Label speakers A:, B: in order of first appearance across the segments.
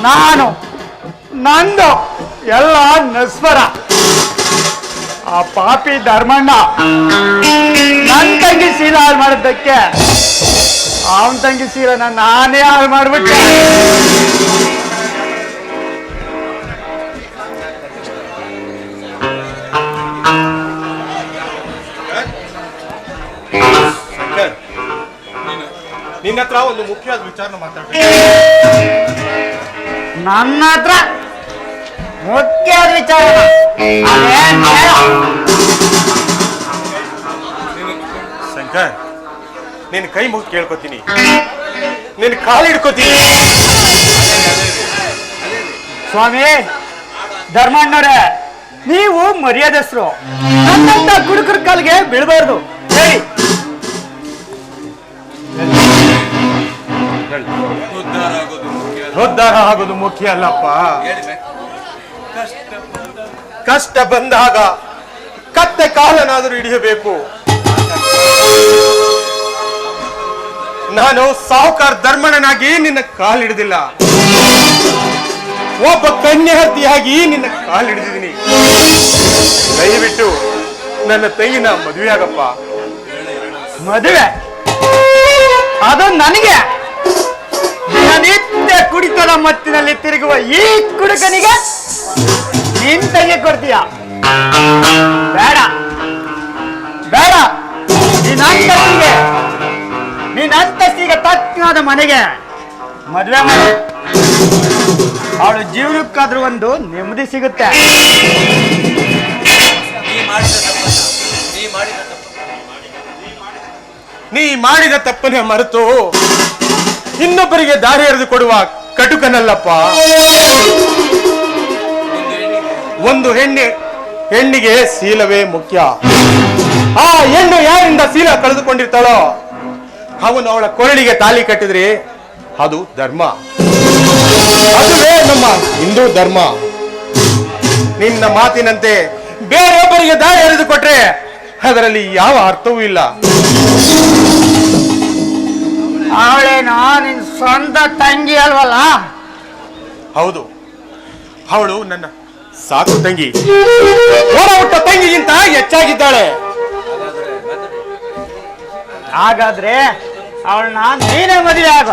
A: ನಾನು ನಂದು ಎಲ್ಲ ನಸ್ವರ. ಆ ಪಾಪಿ ಧರ್ಮಣ್ಣ ನನ್ನ ತಂಗಿ ಸೀಲ ಹಾಳು ಮಾಡಿದ್ದಕ್ಕೆ ಅವನ ತಂಗಿ ಸೀಲನ ನಾನೇ ಹಾಳು ಮಾಡ್ಬಿಟ್ಟೆ.
B: ನಿನ್ನ ಹತ್ರ ಒಂದು ಮುಖ್ಯವಾದ ವಿಚಾರ ಮಾತಾಡ್ತೀನಿ.
A: ನನ್ನ ಹತ್ರ ಮುಖ್ಯವಾದ ವಿಚಾರ
B: ಶಂಕರ್, ನಿನ್ನ ಕೈ ಮುಗಿದು ಕೇಳ್ಕೊತೀನಿ, ನಿನ್ನ ಕಾಲು ಹಿಡ್ಕೋತೀನಿ.
A: ಸ್ವಾಮಿ ಧರ್ಮಣ್ಣವ್ರೆ, ನೀವು ಮರ್ಯಾದಸ್ರು, ನನ್ನಂತ ಕುಡುಕರ ಕಾಲಿಗೆ ಬೀಳಬಾರ್ದು. ಹೇಳಿ.
B: ಉದ್ಧಾರ ಆಗೋದು ಮುಖ್ಯ ಅಲ್ಲಪ್ಪ. ಕಷ್ಟ ಬಂದಾಗ ಕತ್ತೆ ಕಾಲನಾದರೂ ಹಿಡಿಯಬೇಕು. ನಾನು ಸಾಹುಕಾರ ಧರ್ಮಣ್ಣನಾಗಿ ನಿನ್ನ ಕಾಲು ಹಿಡಿದಿಲ್ಲ, ಒಬ್ಬ ಕನ್ಯಾರ್ಥಿಯಾಗಿ ನಿನ್ನ ಕಾಲು ಹಿಡಿದಿದ್ದೀನಿ. ದಯವಿಟ್ಟು ನನ್ನ ತಂಗಿನ ಮದುವೆ ಆಗಪ್ಪ.
A: ಮದುವೆ? ಅದು ನನಗೆ? ನಿತ್ಯ ಕುಡಿತದ ಮತ್ತಿನಲ್ಲಿ ತಿರುಗುವ ಈ ಕುಡುಕನಿಗೆ ನಿನ್ ತಂಗಿ ಕೊಡ್ತೀಯ? ಬೇಡ ಬೇಡ, ನಿನ್ನ ಅಂತಸ್ತಿಗೆ ತಕ್ಕನಾದ ಮನೆಗೆ ಮದುವೆ ಮಾಡಿ ಅವಳು ಜೀವನಕ್ಕಾದ್ರೂ ಒಂದು ನೆಮ್ಮದಿ ಸಿಗುತ್ತೆ.
B: ನೀ ಮಾಡಿದ ತಪ್ಪನ್ನೇ ಮರೆತು ಇನ್ನೊಬ್ಬರಿಗೆ ದಾರಿ ಎರೆದು ಕೊಡುವ ಕಟುಕನಲ್ಲಪ್ಪ. ಒಂದು ಹೆಣ್ಣಿಗೆ ಶೀಲವೇ ಮುಖ್ಯ. ಆ ಹೆಣ್ಣು ಯಾರಿಂದ ಶೀಲ ಕಳೆದುಕೊಂಡಿರ್ತಾಳೋ ಅವನು ಅವಳ ಕೊರಳಿಗೆ ತಾಲಿ ಕಟ್ಟಿದ್ರೆ ಅದು ಧರ್ಮ, ಅದುವೇ ನಮ್ಮ ಹಿಂದೂ ಧರ್ಮ. ನಿನ್ನ ಮಾತಿನಂತೆ ಬೇರೊಬ್ಬರಿಗೆ ದಾರಿ ಎರೆದು ಕೊಟ್ರೆ ಅದರಲ್ಲಿ ಯಾವ ಅರ್ಥವೂ ಇಲ್ಲ.
A: ಅವಳೇನೋ ನಿನ್ ಸ್ವಂತ ತಂಗಿ ಅಲ್ವಲ್ಲ?
B: ಹೌದು, ಅವಳು ನನ್ನ ಸಾಕು ತಂಗಿ, ಒಡ ಹುಟ್ಟ ತಂಗಿಗಿಂತ ಹೆಚ್ಚಾಗಿದ್ದಾಳೆ.
A: ಹಾಗಾದ್ರೆ ಅವಳನ್ನ ನೀನೇ ಮದುವೆ ಆಗ.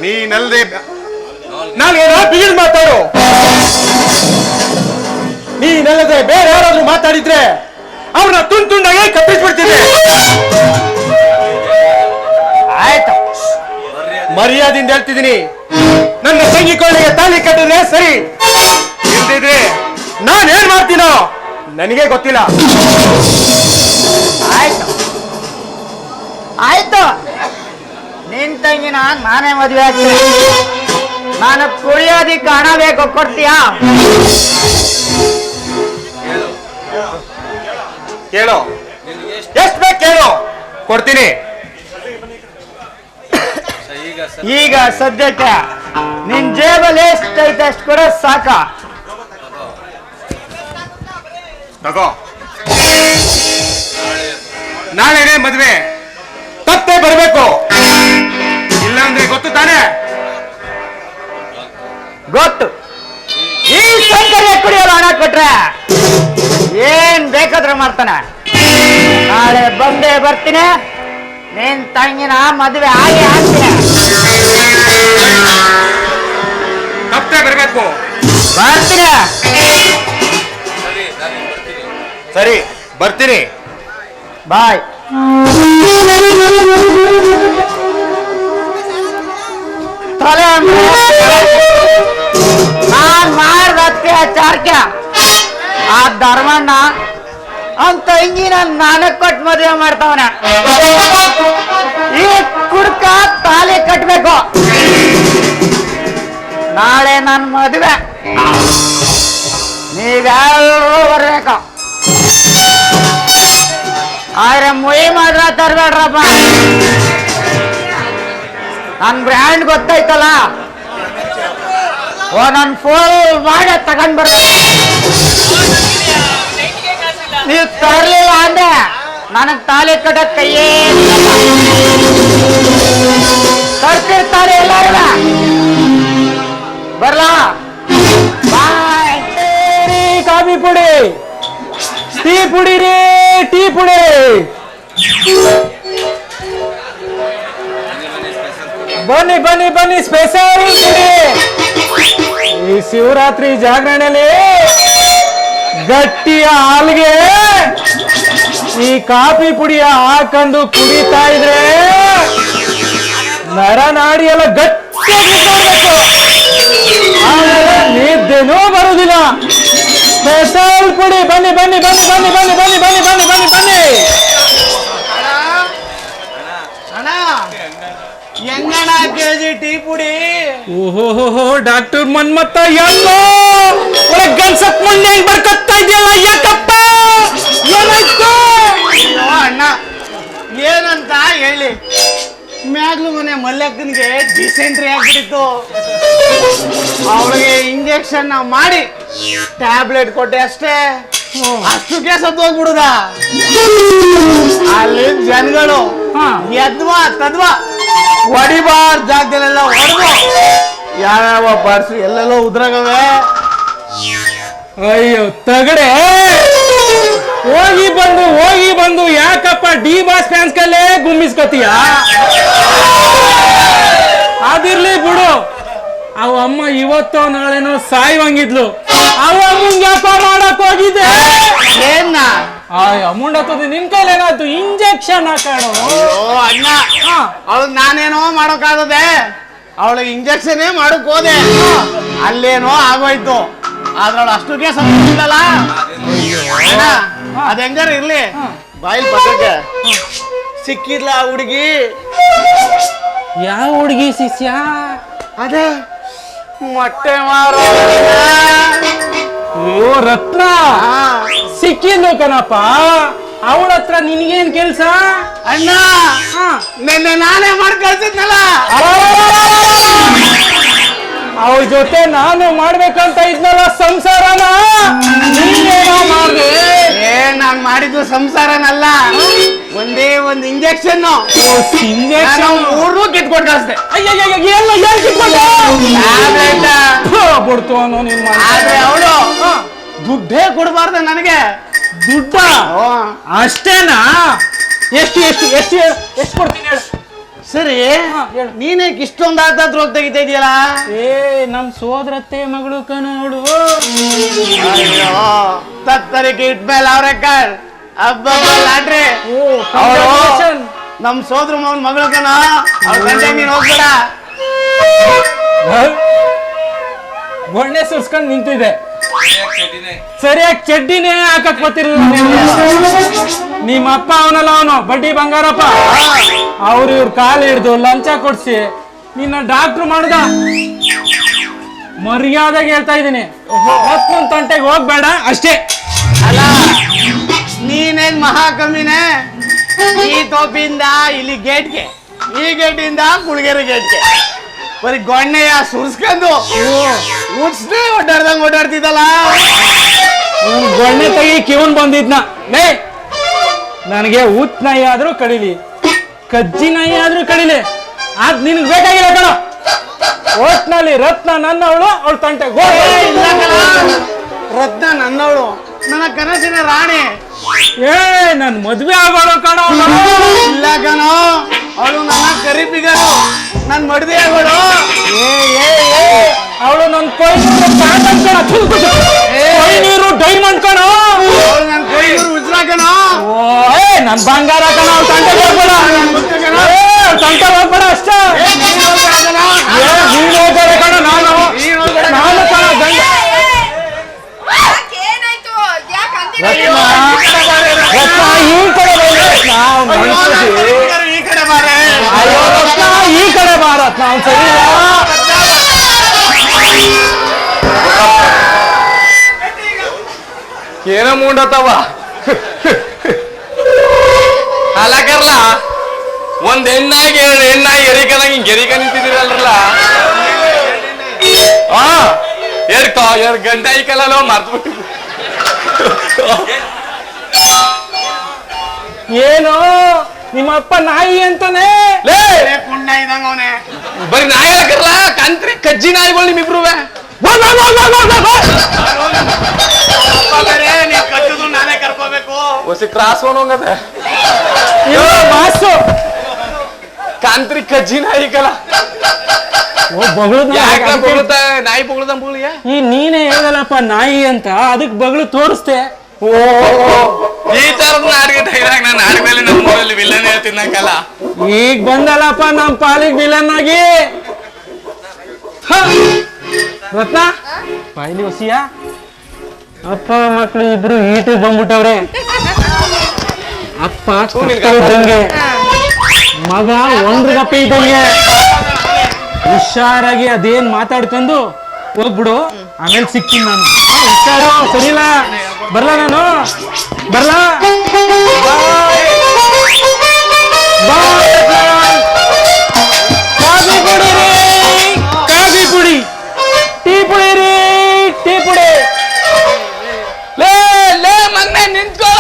B: ನೀನಲ್ಲದೆ ನಾನು ಬಿಗಿಲ್ ಮಾತಾಡು. ನೀನಲ್ಲದೆ ಬೇರೆ ಯಾರಾದ್ರೂ ಮಾತಾಡಿದ್ರೆ ಅವ್ರನ್ನ ತುಂಡಾಗಿ ಕಪ್ಪಿಸ್ಬಿಡ್ತೀನಿ.
A: ಆಯ್ತು,
B: ಮರ್ಯಾದೆಯಿಂದ ಹೇಳ್ತಿದ್ದೀನಿ. ನನ್ನ ತಂಗಿ ಕೊಳ್ಳಿಗೆ ತಾಲಿ ಕಟ್ಟಿದ್ರೆ ಸರಿ, ಇಲ್ದಿದ್ರೆ ನಾನೇನ್ ಮಾಡ್ತೀನೋ ನನಗೆ ಗೊತ್ತಿಲ್ಲ.
A: ಆಯ್ತು ಆಯ್ತು, ನಿನ್ ತಂಗಿನ ನಾನೇ ಮದುವೆ ಆಗ್ತೀನಿ. ನಾನು ಕುಡಿಯೋದಿಕ್ಕೆ ಹಣ ಬೇಕು, ಕೊಡ್ತೀಯಾ?
B: ಕೇಳೋ, ಎಷ್ಟು ಬೇಕು ಕೇಳು, ಕೊಡ್ತೀನಿ.
A: ಈಗ ಸದ್ಯಕ್ಕೆ ನಿನ್ ಜೇಬಲ್ಲಿ ಎಷ್ಟೈತೆ ಅಷ್ಟು ಕೂಡ ಸಾಕ.
B: ತಗೋ, ನಾಳೆನೇ ಮದ್ವೆ, ತಪ್ಪೇ ಬರಬೇಕು. ಇಲ್ಲಾಂದ್ರೆ ಗೊತ್ತು ತಾನೆ?
A: ಗೊತ್ತು. ಈ ಸಂಕರ್ಯ ಕುಡಿಯೋದು ಹಣ ಕೊಟ್ರೆ ಏನ್ ಬೇಕಾದ್ರೂ ಮಾಡ್ತಾನೆ. ನಾಳೆ ಬಂದೇ ಬರ್ತೀನಿ, ನಿನ್ ತಂಗಿನ ಮದುವೆ ಆಗಿ ಆಗ್ತೀನಿ.
B: ತಪ್ಪೇ ಬರಬೇಕು.
A: ಬರ್ತೀನಿ.
B: ಸರಿ, ಬರ್ತೀನಿ.
A: ಬಾಯ್. ತಲೆ ನಾನ್ ಮಾಡಿದ ಅತ್ಯಾಚಾರಕ್ಕೆ ಆ ಧರ್ಮಣ್ಣ ಅವನ್ ತಂಗಿನ ನಾನಕ್ ಕೊಟ್ಟು ಮದುವೆ ಮಾಡ್ತಾವನ. ಈ ಕುಡ್ಕ ತಾಲಿ ಕಟ್ಬೇಕು. ನಾಳೆ ನನ್ನ ಮದುವೆ, ನೀವೆಲ್ಲರೂ ಬರ್ಬೇಕು. ಆದ್ರೆ ಮುಯಿ ಮಾಡ್ರ ತರಬೇಡ್ರಪ್ಪ. ನನ್ ಬ್ರ್ಯಾಂಡ್ ಗೊತ್ತೈತಲ್ಲ, ನನ್ ಫುಲ್ ಮಾಡಿ ತಗೊಂಡ್ ಬರ್ಬೇಕು. ನೀವು ತರ್ಲಿಲ್ಲ ಅಂದ್ರೆ ನನಗ್ ತಾಲಿ ಕಟ್ಟಕ್ ಕೈಯೇ ಚಲೋ ಬಾಯ್.
B: ಕಾಫಿ ಪುಡಿ, ಟೀ ಪುಡಿ ರೀ, ಟೀ ಪುಡಿ. ಬನ್ನಿ ಬನ್ನಿ ಬನ್ನಿ, ಸ್ಪೆಷಲ್ ಪುಡಿ. ಈ ಶಿವರಾತ್ರಿ ಜಾಗರಣೆಯಲ್ಲಿ ಗಟ್ಟಿಯ ಹಾಲ್ಗೆ ಈ ಕಾಫಿ ಪುಡಿಯ ಹಾಕೊಂಡು ಕುಡಿತಾ ಇದ್ರೆ ನರನಾಡಿ ಎಲ್ಲ ಗಟ್ಟಿಯಾಗಿ ನೋಡ್ಬೇಕು. ಆಮೇಲೆ ನಿದ್ದೆನೂ ಬರುವುದಿಲ್ಲ. ಸ್ಪೆಷಲ್ ಪುಡಿ. ಬನ್ನಿ ಬನ್ನಿ ಬನ್ನಿ ಬನ್ನಿ ಬನ್ನಿ ಬನ್ನಿ ಬನ್ನಿ ಬನ್ನಿ ಬನ್ನಿ ಬನ್ನಿ.
A: ಅಣ್ಣ ಹೆಂಗಣ ಕೆಜಿ ಟೀ ಪುಡಿ?
B: ಓಹೋ ಡಾಕ್ಟರ್ ಮನ್ಮತ್ತ ಯಾಕೋ ಒಳಗೆ ಗನ್ಸಪ್ ಮುಂದೆ ಹೆಂಗ್ ಬರ್ಕತ್ತಾ ಇದೆಯಲ್ಲ, ಯಾಕಪ್ಪ ಏನಾಯ್ತು?
A: ಅಯ್ಯೋ ಅಣ್ಣ ಏನಂತ ಹೇಳಿ, ಮ್ಯಾಗ್ಲು ಮನೆ ಮಲ್ಲಕ್ಕನಿಗೆ ಡಿಸೆಂಟ್ರಿ ಆಗ್ಬಿಟ್ಟಿತ್ತು. ಅವಳಿಗೆ ಇಂಜೆಕ್ಷನ್ ಮಾಡಿ ಟ್ಯಾಬ್ಲೆಟ್ ಕೊಟ್ಟೆ ಅಷ್ಟೇ, ಅಷ್ಟಕ್ಕೆ ಸತ್ತೋಗ್ಬಿಡುದ. ಅಲ್ಲಿ ಜನಗಳು ಎದ್ವಾ ತದ್ವಾ ಹೊಡಿಬಾರ್ ಜಾಗದಲ್ಲೆಲ್ಲ ಹೊಡೆದು ಯಾವ್ಯಾವ ಪಾರ್ಟ್ಸ್ ಎಲ್ಲೆಲ್ಲೋ ಉದ್ರಾಗವೆ.
B: ಅಯ್ಯೋ ತಗಡೆ, ಹೋಗಿ ಬಂದು ಯಾಕಪ್ಪ ಡಿ ಬಾಸ್ ಫ್ಯಾನ್ಸ್ ಕಲ್ಲೇ ಗುಮ್ಮಿಸ್ಕೊತೀಯ? ಅದಿರ್ಲಿ ಬಿಡು, ಅವ ಅಮ್ಮ ಇವತ್ತೋ ನಾಳೆನೋ ಸಾಯುವಂಗಿದ್ಲು. ಅವ ಮುಂಗ್ಯಾಪ ಮಾಡಕ್ ಹೋಗಿದ್ದೆ.
A: ಏನ್ನ
B: ಅಮೌಂಟ್ ಹತ್ತದ ನಿನ್ ಕೈಲಿ ಏನಾಯ್ತು? ಇಂಜೆಕ್ಷನ್ ಹಾಕಾಡು.
A: ಅಣ್ಣ ಅವಳು ನಾನೇನೋ ಮಾಡೋಕ್ಕಾಗದೆ, ಅವಳಿಗೆ ಇಂಜೆಕ್ಷನ್ ಮಾಡಕ್ ಹೋದೆ, ಅಲ್ಲೇನೋ ಆಗೋಯ್ತು. ಆದ್ರವಳು ಅಷ್ಟಕ್ಕೆ ಸತ್ತಲ್ಲ. ಅಣ್ಣ ಅದ ಹೆಂಗಾರ ಇರ್ಲಿ, ಬಾಯಿಲ್ ಪಕ್ಕಕ್ಕೆ ಸಿಕ್ಕಿದ್ಲ ಹುಡುಗಿ.
B: ಯಾವ ಹುಡುಗಿ ಶಿಷ್ಯ?
A: ಅದೇ ಮೊಟ್ಟೆ ಮಾರೋ
B: ಓ ರತ್ನ ಸಿಕ್ಕಿದ್ಲು ಕಣಪ್ಪ. ಅವಳ ಹತ್ರ ನಿನ್ಗೇನ್ ಕೆಲ್ಸ?
A: ಅಣ್ಣ ನಿನ್ನೆ ನಾನೇ ಮಾಡಿ ಕಳ್ಸಿದ್ನಲ್ಲ,
B: ಅವಳ ಜೊತೆ ನಾನು ಮಾಡ್ಬೇಕಂತ ಇದ್ನಲ್ಲ ಸಂಸಾರನ, ನೀನೇನೋ ಮಾಡ್ದೆ.
A: ನಾನ್ ಮಾಡಿದ್ದು ಸಂಸಾರನಲ್ಲ, ಒಂದೇ ಒಂದು ಇಂಜೆಕ್ಷನ್ ಊರ್ನು ಕಿತ್ಕೊಟ್ಟು ಕಳಿಸ್ದೆ.
B: ಬಿಡ್ತು ಅನ್ನೋ ನಿಮ್ಮ.
A: ಆದ್ರೆ ಅವಳು ದುಡ್ಡೇ ಕೊಡಬಾರ್ದ ನನಗೆ.
B: ದುಡ್ಡ ಅಷ್ಟೇನಾ? ಎಷ್ಟು ಎಷ್ಟು ಎಷ್ಟು ಎಷ್ಟು ಕೊಡ್ತೀನಿ ಹೇಳು.
A: ಸರಿ ನೀನೇ ಇಷ್ಟೊಂದು ಆತಾತ್ರ ಹೋಗಿ ತೆಗಿತಾ ಇದೆಯಲ್ಲ?
B: ನಮ್ ಸೋದರತ್ತೆ ಮಗಳು ಕಣೋಡು.
A: ತತ್ತರಿಗೆ ಇಟ್ಮೇಲೆ ಅವ್ರೆ ಕಾಳ್ ಹಬ್ಬ ಲಾಟ್ರಿ. ನಮ್ ಸೋದ್ರ ಮಗನ್ ಮಗಳು ಕಣ, ಅವ್ರ ಗಂಟೆ ನೀನ್ ಹೋಗ್ಬೇಡ.
B: ಒಳ್ಳೆ ಸುರ್ಸ್ಕೊಂಡ್ ನಿಂತಿದೆ, ಸರಿಯಾಗಿ ಚಡ್ಡಿನೇ ಹಾಕಕ್ ಗೊತ್ತಿರಲಿಲ್ಲ. ನಿಮ್ಮ ಅಪ್ಪ ಅವನಲ್ಲ, ಅವನು ಬಡ್ಡಿ ಬಂಗಾರಪ್ಪ. ಅವ್ರು ಇವ್ರ ಕಾಲು ಹಿಡ್ದು ಲಂಚ ಕೊಡ್ಸಿ ನಿನ್ನ ಡಾಕ್ಟ್ರು ಮಾಡ್ದ. ಮರ್ಯಾದೆಗೆ ಹೇಳ್ತಾ ಇದ್ದೀನಿ, ಹೊತ್ತೊಂದ್ ತಂಟೆಗೆ ಹೋಗ್ಬೇಡ ಅಷ್ಟೇ.
A: ಅಲ್ಲ ನೀನೇನ್ ಮಹಾ ಕಮ್ಮಿನೇ. ಈ ತೋಪಿಂದ ಇಲ್ಲಿ ಗೇಟ್ಗೆ, ಈ ಗೇಟಿಂದ ಕುಳಗೇರಿ ಗೇಟ್ಗೆ ಬರೀ ಗೊಣ್ಣೆಯ ಸುರ್ಸ್ಕೊಂಡು ಉಡ್ಸ್ನೇ ಓಡಾಡ್ತಿದ್ದಲ್ಲ.
B: ಗೊಣ್ಣೆ ತೆಗಿ ಕಿವನ್ ಬಂದಿದ್ನ. ಲೇ ನನಗೆ ಊತ್ ನಾಯಿ ಆದ್ರೂ ಕಡಿಲಿ, ಕಜ್ಜಿ ನಾಯಿ ಆದ್ರೂ ಕಡಿಲಿ, ಅದ್ ನಿನ್ಗೆ ಬೇಕಾಗಿಲ್ಲ ಕಣ. ಒಟ್ನಲ್ಲಿ ರತ್ನ ನನ್ನವಳು, ಅವಳ ತಂಟೆಗೆ
A: ಇಲ್ಲ ಕಣ, ರತ್ನ ನನ್ನವಳು, ನನ್ನ ಕನಸಿನ ರಾಣಿ.
B: ನನ್ ಮದ್ವೆ ಆಗೋಳು ಕಣ.
A: ಇಲ್ಲ ಕಣೋ, ಅವಳು ನನ್ನ ಕರಿಪಿಗರು, ನನ್ ಮಡ್ದೆ ಆಗೋಳು.
B: ಅವಳು ನನ್ ಕೊಯ್ನೀರು ಡೈಮಂಡ್ ಕಣ.
A: ಅವಳು ನನ್ ಕೊಯ್ನೂರು ಉಜ್ರ ಕಣೋ.
B: ನನ್ ಬಂಗಾರ ಕಣ. ಅವ್ಳ ತಂಟೆಗೆ ಹೋಗ್ಬೇಡ, ತಂಟೆಗೆ ಹೋಗ್ಬೇಡ ಅಷ್ಟೇ. ನೀನು ಹೋಗ್ಬೇಡ ಕಣ, ನಾನು ಕಣ ಗಂಡ. ಈ ಕಡೆ ಈ ಕಡೆ ಭಾರತ್ ನಾವು ಸರಿ.
C: ಏನ ಮುಂಡತ್ತವ ಅಲಕರ್ಲ ಒಂದ್ ಹೆಣ್ಣಾಗಿ ಹೆಣ್ಣಾಗಿ ಎರಿಕದಂಗ ಗೆರಿಕ ನಿಂತಿದ್ದೀರಲ್ರಲ್ಲ. ಎರಡ್ ಗಂಟೆ ಐಕಲ್ಲ ಮರ್ತ್ಬಿಟ್ಟು.
B: ಏನು ನಿಮ್ಮಪ್ಪ ನಾಯಿ ಅಂತಾನೆ?
A: ಪುಣ್ಯ ಇದಂಗ ಅವನೇ.
C: ಬರೀ ನಾಯಿ ಹೇಳಕರ್ಲ ಕಂತ್ರಿ ಕಜ್ಜಿ ನಾಯಿಗಳು ನಿಮ್ಮಿಬ್ರುವೆ. ನಾನೇ ಕರ್ಕೋಬೇಕು ಹೊಸಿ ಕ್ರಾಸ್ ಹೋಗದೆ
B: ಮಾಸು
C: ಕಾಂತ್ರಿ ಕಜ್ಜಿ ನಾಯಿಕಲ್ಲ ನಾಯಿ ಬೊಗಳುದ ಬೊಗಳಿಯ
B: ಈ ನೀನೇ ಹೇಳಲ್ಲಪ್ಪ ನಾಯಿ ಅಂತ ಅದಕ್ಕೆ ಬಗಳು ತೋರಿಸ್ದೆ.
C: ಓ ಈ ತರದ ನಾಡಿಗೆ ಡೈಲಾಗ್ ನಾನು ನಾಡಿನಲ್ಲಿ ನಮ್ಮ ಊರಲ್ಲಿ ವಿಲನ್ ಹೇಳ್ತಿನ್ನಕಲ್ಲ.
B: ಈಗ ಬಂದಲ್ಲಪ್ಪ ನಮ್ ಪಾಲಿಗೆ ವಿಲನ್ ಆಗಿ. ರತ್ನ ಪಾಯಿಲಿ ಹೊಸಿಯ ಅಪ್ಪ ಮಕ್ಳು ಇಬ್ರು ಈಟಿಗೆ ಬಂದ್ಬಿಟ್ಟವ್ರೆ. ಅಪ್ಪ ಇದ್ದಂಗೆ, ಮಗ ಒಂದ್ರಗಪ್ಪ ಇದ್ದಂಗೆ. ಹುಷಾರಾಗಿ ಅದೇನ್ ಮಾತಾಡ್ಕೊಂಡು ಹೋಗ್ಬಿಡು, ಆಮೇಲೆ ಸಿಕ್ತೀನಿ ನಾನು. ಹುಷಾರು, ಸರಿಲ್ಲ, ಬರ್ಲಾ ನಾನು, ಬರ್ಲಾ. ಕಾಫಿ ಕುಡೀರಿ, ಕಾಫಿ ಕುಡಿ, ಟೀ ಕುಡೀರಿ, ಟೀ ಕುಡಿ.
C: ಲೇ ಲೇ ಮಗನೇ ನಿಂತ್ಕೋ.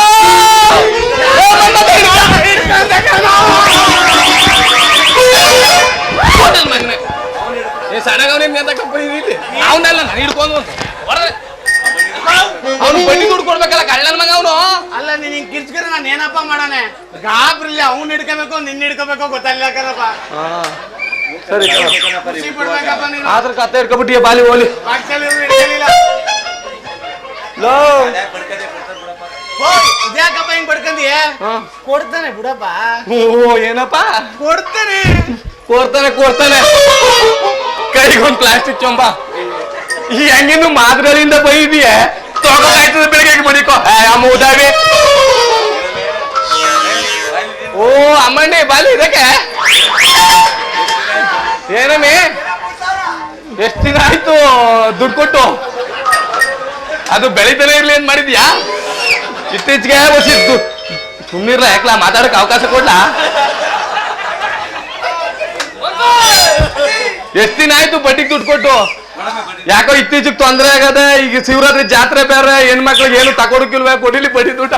C: ಅವನೆಲ್ಲ ನಾನು ಹಿಡ್ಕೊಂಡು ಅವನು ಬಡ್ಡಿ ದುಡ್ಡು ಕೊಡ್ಬೇಕಲ್ಲ ಕಳ್ಳನ ಮಗ ಅವನು.
A: ಅಲ್ಲ ನೀನ್ ಕಿರ್ಚ್ಕಿರ ನಾನು ಏನಪ್ಪ ಮಾಡಾನೆ ಗಾಬ್ರಿಲ್ಲ. ಅವ್ನು ಹಿಡ್ಕೋಬೇಕು ನಿನ್ನ ಹಿಡ್ಕೋಬೇಕು ಗೊತ್ತಾಗ್ಲಿಲ್ಲ ಕಣಪ್ಪ.
C: ಸರಿ
A: ಖುಷಿ ಪಡ್ಬೇಕಪ್ಪ ನೀನು.
C: ಆದ್ರ ಕತ್ತೆ ಹಿಡ್ಕೊಬಿಟ್ಟಿಯ ಬಾಲಿ ಹೋಲಿ. ಲೋ
A: ಇದ್ಯಾಕಪ್ಪ ಹಿಂಗ್ ಪಡ್ಕಂದಿಯ? ಕೊಡ್ತಾನೆ ಬಿಡಪ್ಪ.
C: ಓ ಏನಪ್ಪ
A: ಕೊಡ್ತಾನೆ
C: ಕೊಡ್ತಾನೆ ಕೈಗೊಂದು ಪ್ಲಾಸ್ಟಿಕ್ ಚೊಂಬ. ಈ ಹೆಂಗಿನ್ನು ಮಾದ್ರಳಿಂದ ಬೈದಿಯ ತಗೋತಾಯ್ತದ ಬೆಳಗ್ಗೆ ಮಡಿಕೋ ಅಮ್ಮದಾವೆ. ಓ ಅಮ್ಮಣ್ಣೆ ಬಾಲಿ ಇದಕ್ಕೆ ಏನಮ್ಮೆ ಎಷ್ಟು ದಿನ ಆಯ್ತು ದುಡ್ಡು ಕೊಟ್ಟು? ಅದು ಬೆಳಿತಾನೆ ಇರ್ಲಿ ಏನ್ ಮಾಡಿದ್ಯಾ? ಇತ್ತೀಚೆಗೆ ಬಸಿದ್ದು ಸುಮ್ಮಿರ್ಲ ಯಾಕಲ ಮಾತಾಡಕ್ ಅವಕಾಶ ಕೊಡ್ಲಾ? ಎಷ್ಟ್ ದಿನ ಆಯ್ತು ಬಡ್ಡಿಗೆ ದುಡ್ಡು ಕೊಟ್ಟು? ಯಾಕೋ ಇತ್ತೀಚೆಗೆ ತೊಂದ್ರೆ ಆಗದೆ. ಈಗ ಶಿವರಾತ್ರಿ ಜಾತ್ರೆ ಬೇರೆ, ಹೆಣ್ಮಕ್ಳಿಗೆ ಏನು ತಕೊಡಕಿಲ್ವ, ಕೊಡಿಲಿ ಬಡ್ಡಿ ದುಡ್ಡ.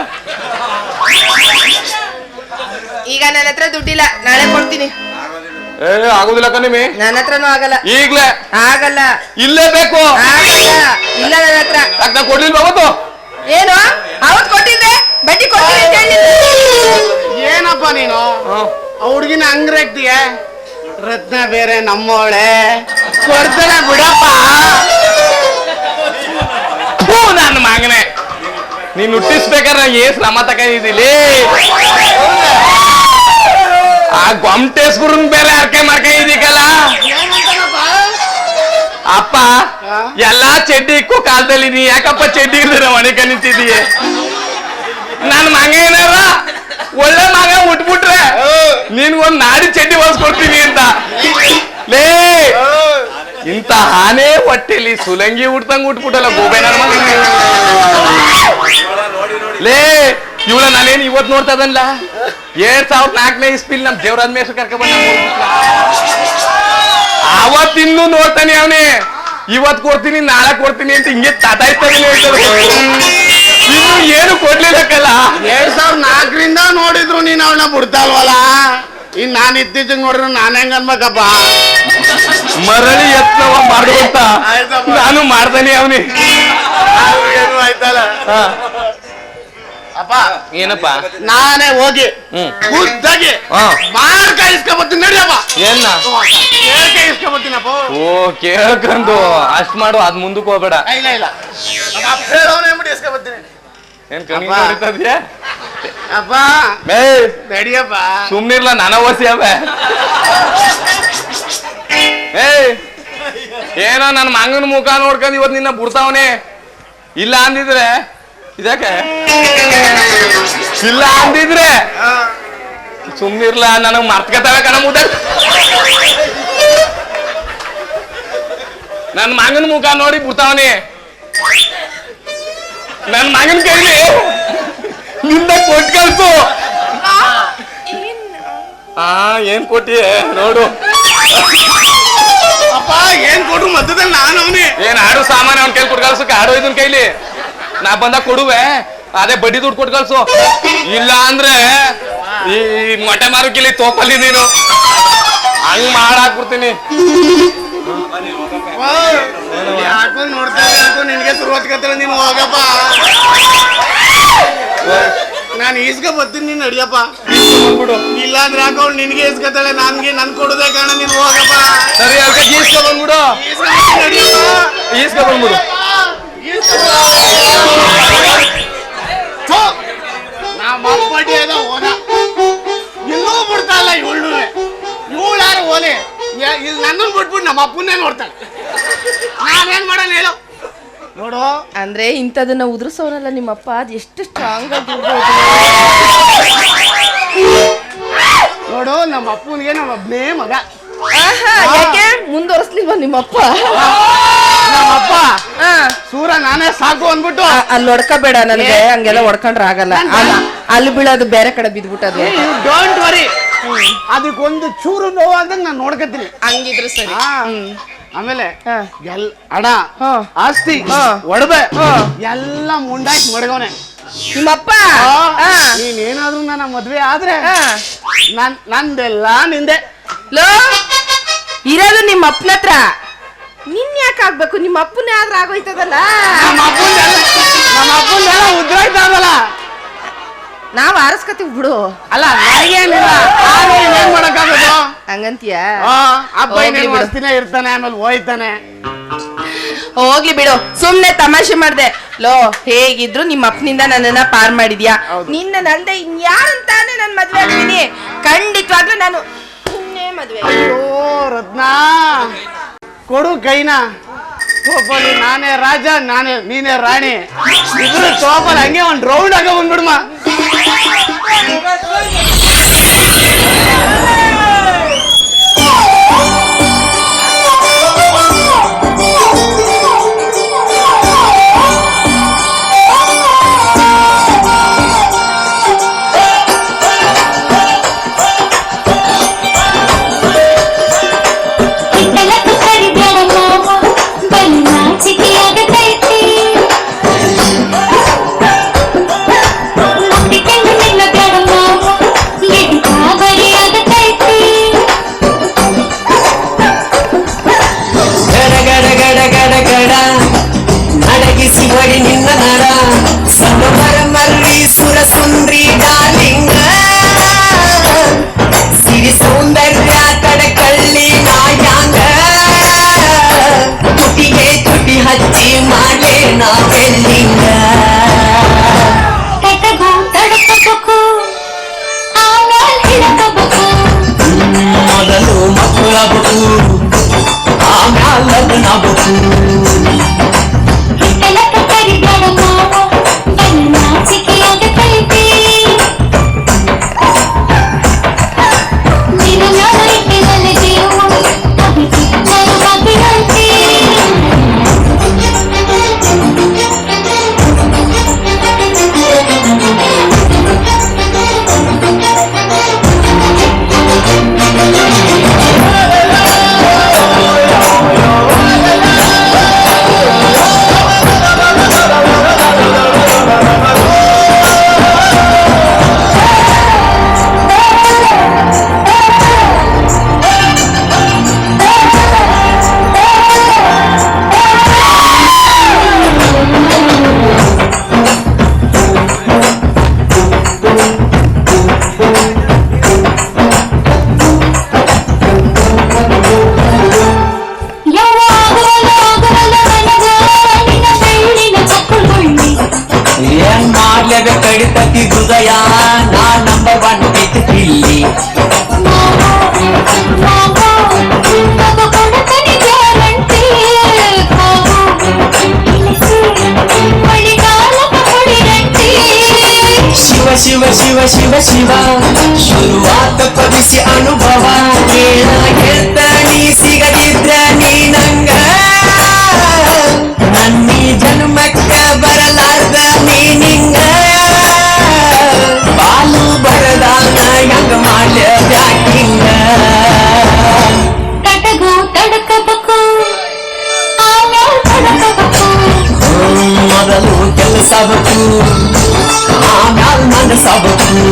D: ಈಗ ನನ್ನ ಹತ್ರ ದುಡ್ಡಿಲ್ಲ, ನಾಳೆ ಕೊಡ್ತೀನಿ.
C: ಏ ಆಗುದಿಲ್ಲ ಕಣಿಮಿ,
D: ನನ್ನ ಹತ್ರನೂ ಆಗಲ್ಲ.
C: ಈಗ್ಲೇ
D: ಆಗಲ್ಲ,
C: ಇಲ್ಲೇ ಬೇಕು.
D: ಆಗಲ್ಲ, ಇಲ್ಲ ನನ್ನ ಹತ್ರ.
C: ಯಾಕೆ ಕೊಡ್ಲಿಲ್ಲ ಅವತ್ತು?
D: ಏನು ಅವತ್ ಕೊಟ್ಟಿದ್ರೆ ಬಡ್ಡಿ ಕೊಡ್ತೀನಿ ಅಂತ ಹೇಳಿದ್ರೆ.
A: ಏನಪ್ಪ ನೀನು ಆ ಹುಡ್ಗಿನ ಹಂಗ್ರಾಗ್ತೀಯ? ರತ್ನ ಬೇರೆ ನಮ್ಮೋಳೆ, ಕೊಡ್ತಾನೆ ಬಿಡಪ್ಪ.
C: ನನ್ನ ಮಗನೆ ನೀನ್ ಹುಟ್ಟಿಸ್ಬೇಕಾದ್ರೆ ಏನ್ ಶ್ರಮ ತಗೊಂಡಿದ್ದಿಲ್ಲಿ. ಆ ಗೊಮ್ಟೇಸ್ಗುರನ್ ಬೇರೆ ಅರ್ಕೆ ಮಾಡ್ಕೊಂಡಿದ್ದೀಕಲ್ಲ ಅಪ್ಪ. ಎಲ್ಲಾ ಚಡ್ಡಿ ಇಕ್ಕೋ ಕಾಲದಲ್ಲಿ ನೀ ಯಾಕಪ್ಪ ಚಡ್ಡಿ ಇಲ್ದಿರ ಮನೆಕ ನಿಂತಿದೀಯ? ನನ್ ಮಗ ಏನಾರ ಒಳ್ಳೆ ಮಗ ಉಟ್ಬಿಟ್ರೆ ನಿನ್ಗೊಂದ್ ನಾಡಿ ಚಡ್ಡಿ ಹೊಲ್ಸ್ಕೊಡ್ತೀನಿ ಅಂತ. ಲೇ ಇಂತ ಆನೆ ಹೊಟ್ಟೆಲಿ ಸುಲಂಗಿ ಉಟ್ತಂಗ್ ಉಟ್ಬಿಟ್ಟಲ್ಲ ಗೋಬೆ ನನ್ ಮಗ. ಲೇ ಇವಳ ನಾನೇನ್ ಇವತ್ ನೋಡ್ತಾ ಇದನ್ಲ 2004ನೇ ಇಸ್ಪಿಲ್ ನಮ್ ದೇವರಾಜ್ ಮೇಷ್ಟ್ರು ಕರ್ಕೊಂಡ್ ಬಂದ. ಅವತ್ತಿನ್ನು ನೋಡ್ತಾನೆ ಅವನೇ, ಇವತ್ ಕೊಡ್ತೀನಿ ನಾಳೆ ಕೊಡ್ತೀನಿ ಅಂತ ಹಿಂಗೆ ತಾತಾಯ್ತಾನೆ. ಇನ್ನು ಏನು ಕೊಡ್ಲಿಲ್ಲಕ್ಕಲ್ಲ.
A: 2004ರಿಂದ ನೋಡಿದ್ರು ನೀನ್ ಅವಳನ್ನ ಬಿಡ್ತಾಲ್ವಲ್ಲ. ಇನ್ ನಾನ್ ಇತ್ತೀಚೆಗೆ ನೋಡಿದ್ರು ನಾನ್ ಹೆಂಗ್ ಅನ್ಬೇಕಪ್ಪ?
C: ಮರಳಿ ಯತ್ನವ ಮಾಡುವಂತ ನಾನು ಮಾಡ್ತಾನೆ ಅವನಿ.
A: ಆಯ್ತಲ್ಲ ಅಪ್ಪ.
C: ಏನಪ್ಪ
A: ನಾನೇ ಹೋಗಿ ಖುದ್ದಾಗಿ ಮಾರ್ಕ ಇಸ್ಕೊಬತ್ತೀನಿ ನಡಿಯಪ್ಪ.
C: ಏನ
A: ಕೇಳ್ಕೆ ಇಸ್ಕೊಬತ್ತೀನಪ್ಪ.
C: ಓ ಕೇಳ್ಕೊಂಡು ಅಷ್ಟ್ ಮಾಡು, ಅದ್ ಮುಂದಕ್ಕೆ ಹೋಗ್ಬೇಡ.
A: ಇಲ್ಲ ಇಲ್ಲ ಹೇಳೋನೇ ಇಸ್ಕೊಬತ್ತೀನಿ.
C: ಏನ್ ಕಣಿ ನೋಡಿದ್ಯಾ
A: ಅಪ್ಪ? ನಡಿಯಪ್ಪ.
C: ಸುಮ್ನಿರ್ಲ ನನ್ನ ಓಸಿ ಅವೆ. ಏನೋ ನನ್ನ ಮಂಗನ ಮುಖ ನೋಡ್ಕೊಂಡು ಇವತ್ತು ನಿನ್ನ ಬಿಡ್ತಾವನೆ. ಇಲ್ಲ ಅಂದಿದ್ರೆ ಇದಕ್ಕೆ ಇಲ್ಲ ಅಂದಿದ್ರೆ ಸುಮ್ನಿರ್ಲ, ನನಗ್ ಮರ್ತ್ಕತಾವೆ ಕಣ ಮುದ್ದ. ನನ್ ಮಗನ ಮುಖ ನೋಡಿ ಬಿಡ್ತಾವನೆ. ನನ್ ಮಗನ ಕೈಲಿ ನಿಂದ ಕೊಟ್ಟು ಕಳ್ಸು. ಏನ್ ಕೊಟ್ಟಿಯೇ ನೋಡು.
A: ಅಪ್ಪ ಏನ್ ಕೊಟ್ರು ಮಧ್ಯದಲ್ಲಿ ನಾನು ಅವನಿ.
C: ಏನ್ ಆಡು ಸಾಮಾನು ಅವ್ನ ಕೈಲಿ ಕೊಟ್ಟು ಕಳ್ಸಕ್ಕೆ? ಆಡೋ ಇದನ್ ಕೈಲಿ ನಾ ಬಂದಾಗ ಕೊಡುವೆ, ಅದೇ ಬಡ್ಡಿ ದುಡ್ಡು ಕೊಟ್ಟು ಕಳ್ಸು. ಇಲ್ಲ ಅಂದ್ರೆ ಈ ಮೊಟ್ಟೆ ಮಾರುಕಿಲಿ ತೋಪಲ್ಲಿ ನೀನು ಹಂಗ್ ಮಾಡಾಕ್ಬಿಡ್ತೀನಿ.
E: ಯಾಕೋ ನೋಡ್ತಾ ಯಾಕೋ ನಿನ್ಗೆ ಶುರು ಹಚ್ಕತ್ತಲ್ಲ ನೀನು ಹೋಗಪ್ಪ. ನಾನು ಈಸ್ಕ ಬರ್ತೀನಿ ನೀನ್ ನಡಿಯಪ್ಪ. ಇಲ್ಲ ಅಂದ್ರೆ ಯಾಕೋ ನಿನ್ಗೆ ಈಸ್ಕತ್ತಾಳೆ ನನ್ಗೆ ನನ್ ಕೊಡೋದೇ ಕಾರಣ ನೀನು ಹೋಗಪ್ಪ.
C: ಸರಿ ಅದಕ್ಕೆ ಈಸ್ಕ ಬಂದ್ಬಿಡು. ಈಸ್ಕ ಬಂದ್ಬಿಡು.
E: ನಮ್ಮ ಅಪ್ಪಟಿ ಅದ ಹೋದ ಇನ್ನೂ ಬಿಡ್ತಾ ಇಲ್ಲ ಇವಳು ಯಾರು ಓಲೆ ಇಲ್ಲಿ ನನ್ನನ್ನು ಬಿಟ್ಬಿಟ್ಟು ನಮ್ಮ ಅಪ್ಪನ್ನೇ ನೋಡ್ತಾಳೆ. ನಾನೇನ್ ಮಾಡೋಣ ಹೇಳು ನೋಡು.
D: ಅಂದ್ರೆ ಇಂಥದನ್ನ ಉದುರಿಸೋನಲ್ಲ ನಿಮ್ಮಪ್ಪ, ಅದು ಎಷ್ಟು ಸ್ಟ್ರಾಂಗ್ ಆಗಿರ್ಬೋದು
E: ನೋಡು. ನಮ್ಮ ಅಪ್ಪನಿಗೆ ನಮ್ಮ ಒಬ್ಬನೇ ಮಗ.
D: ಯಾಕೆ ಮುಂದುವರಿಸ್ಲಿಲ್ವಾ ನಿಮ್ಮಪ್ಪ?
E: ನಮ್ಮಪ್ಪ ಸೂರ ನಾನೇ ಸಾಕು ಅಂದ್ಬಿಟ್ಟು
D: ಅಲ್ಲಿ ಹೊಡ್ಕೋಬೇಡ, ನನಗೆ ಹಂಗೆಲ್ಲ ಹೊಡ್ಕೊಂಡ್ರೆ ಆಗಲ್ಲ. ಅಲ್ಲಿ ಬೀಳೋದು ಬೇರೆ ಕಡೆ ಬಿದ್ಬಿಟ್ಟದು.
E: ಡೋಂಟ್ ವರಿ, ಅದಕ್ಕೊಂದು ಚೂರು ನೋವು ಅಂದಂಗ ನಾನು ನೋಡ್ಕತ್ತೀನಿ.
D: ಹಂಗಿದ್ರು ಸರಿ.
E: ಆಮೇಲೆ ಹಣ ಆಸ್ತಿ ಒಡವೆ ಎಲ್ಲ ಮುಂಡಾಯ್ತು ಮಡಗವನೆ
D: ನಿಮ್ಮಪ್ಪ.
E: ನೀನೇನಾದ್ರೂ ನನ್ನ ಮದ್ವೆ ಆದ್ರೆ ನಂದೆಲ್ಲ ನಿಂದೆ.
D: ಲೋ ಇರೋದು ನಿಮ್ಮ ಅಪ್ಪನ ಹತ್ರ, ನಿನ್ ಯಾಕೆ ಆಗ್ಬೇಕು? ನಿಮ್ಮ ಅಪ್ಪನೇ ಆದ್ರೆ ಆಗೋಯ್ತದಲ್ಲ.
E: ನಮ್ಮ ಅಪ್ಪಂದೆಲ್ಲ ಉದ್ರಾಯ್ತದಲ್ಲ,
D: ನಾವ್ ಆರಿಸ್ಕತೀವಿ ಬಿಡು.
E: ಅಲ್ಲ ನನಗೇನಿಲ್ಲ, ಏನ್ ಮಾಡಕ್ಕಾಗೋದು
D: ಹಂಗಂತೀಯ?
E: ಅಪ್ಪ ಇನ್ನೇನು ವರ್ಷದಿನ ಇರ್ತಾನೆ, ಆಮೇಲೆ ಹೋಯ್ತಾನೆ.
D: ಹೋಗ್ಲಿ ಬಿಡು, ಸುಮ್ನೆ ತಮಾಷೆ ಮಾಡ್ದೆ. ಲೋ ಹೇಗಿದ್ರು ನಿಮ್ಮ ಅಪ್ಪನಿಂದ ನನ್ನನ್ನ ಪಾರ್ ಮಾಡಿದ್ಯಾ. ನಿನ್ನ ನಂದೆ ಇನ್ಯಾರಂತಾನೆ ನನ್ ಮದ್ವೆ ಆಗ್ತೀನಿ. ಖಂಡಿತವಾಗ್ಲೂ ನಾನು ಮದ್ವೆ.
E: ಅಯ್ಯೋ ರತ್ನ, ಕೊಡು ಕೈನ. ತೋಪಲ್ಲಿ ನಾನೇ ರಾಜ, ನೀನೇ ರಾಣಿ. ಇಬ್ರು ತೋಪಲ್ಲಿ ಹಂಗೆ ಒಂದ್ ರೌಂಡ್ ಆಗ ಬಂದ್ಬಿಡ್ಮ.
F: ಮೊದಲು ಮಕ್ಕಳಾಗಬೇಕು, ಆಮ್ಯಾಲ ಲಗ್ನಾಗಬೇಕು. ಕಡಿತತಿ ಹೃದಯ ನಾ ನಂಬರ್ 1 ವಿತ್ ಇಲ್ಲಿ. ಶಿವ ಶಿವ ಶಿವ ಶಿವ ಶಿವ ಶುರುವಾತ ಪದಿಸಿ ಅನುಭವ ಕೇಳ್ತಾನಿ ಸಿಗದಿದ್ರ ನೀ ನಂಗ ನನ್ನೀ ಜನ್ಮಕ್ಕ ಬರಲಾರ್ದ ನೀ ನಿಂಗ ಬಾಲು ಬರದಾನ ಹೆಂಗ ಮಾಡ್ಯ ಬ್ಯಾಕಿಂಗ
G: ತಡಗು ತಡಕಬೇಕು
F: ಮೊದಲು ಕೆಲಸ ಬೇಕು ಆಮ್ಯಾಲ ಮನಸ್ಸಾಗಬೇಕು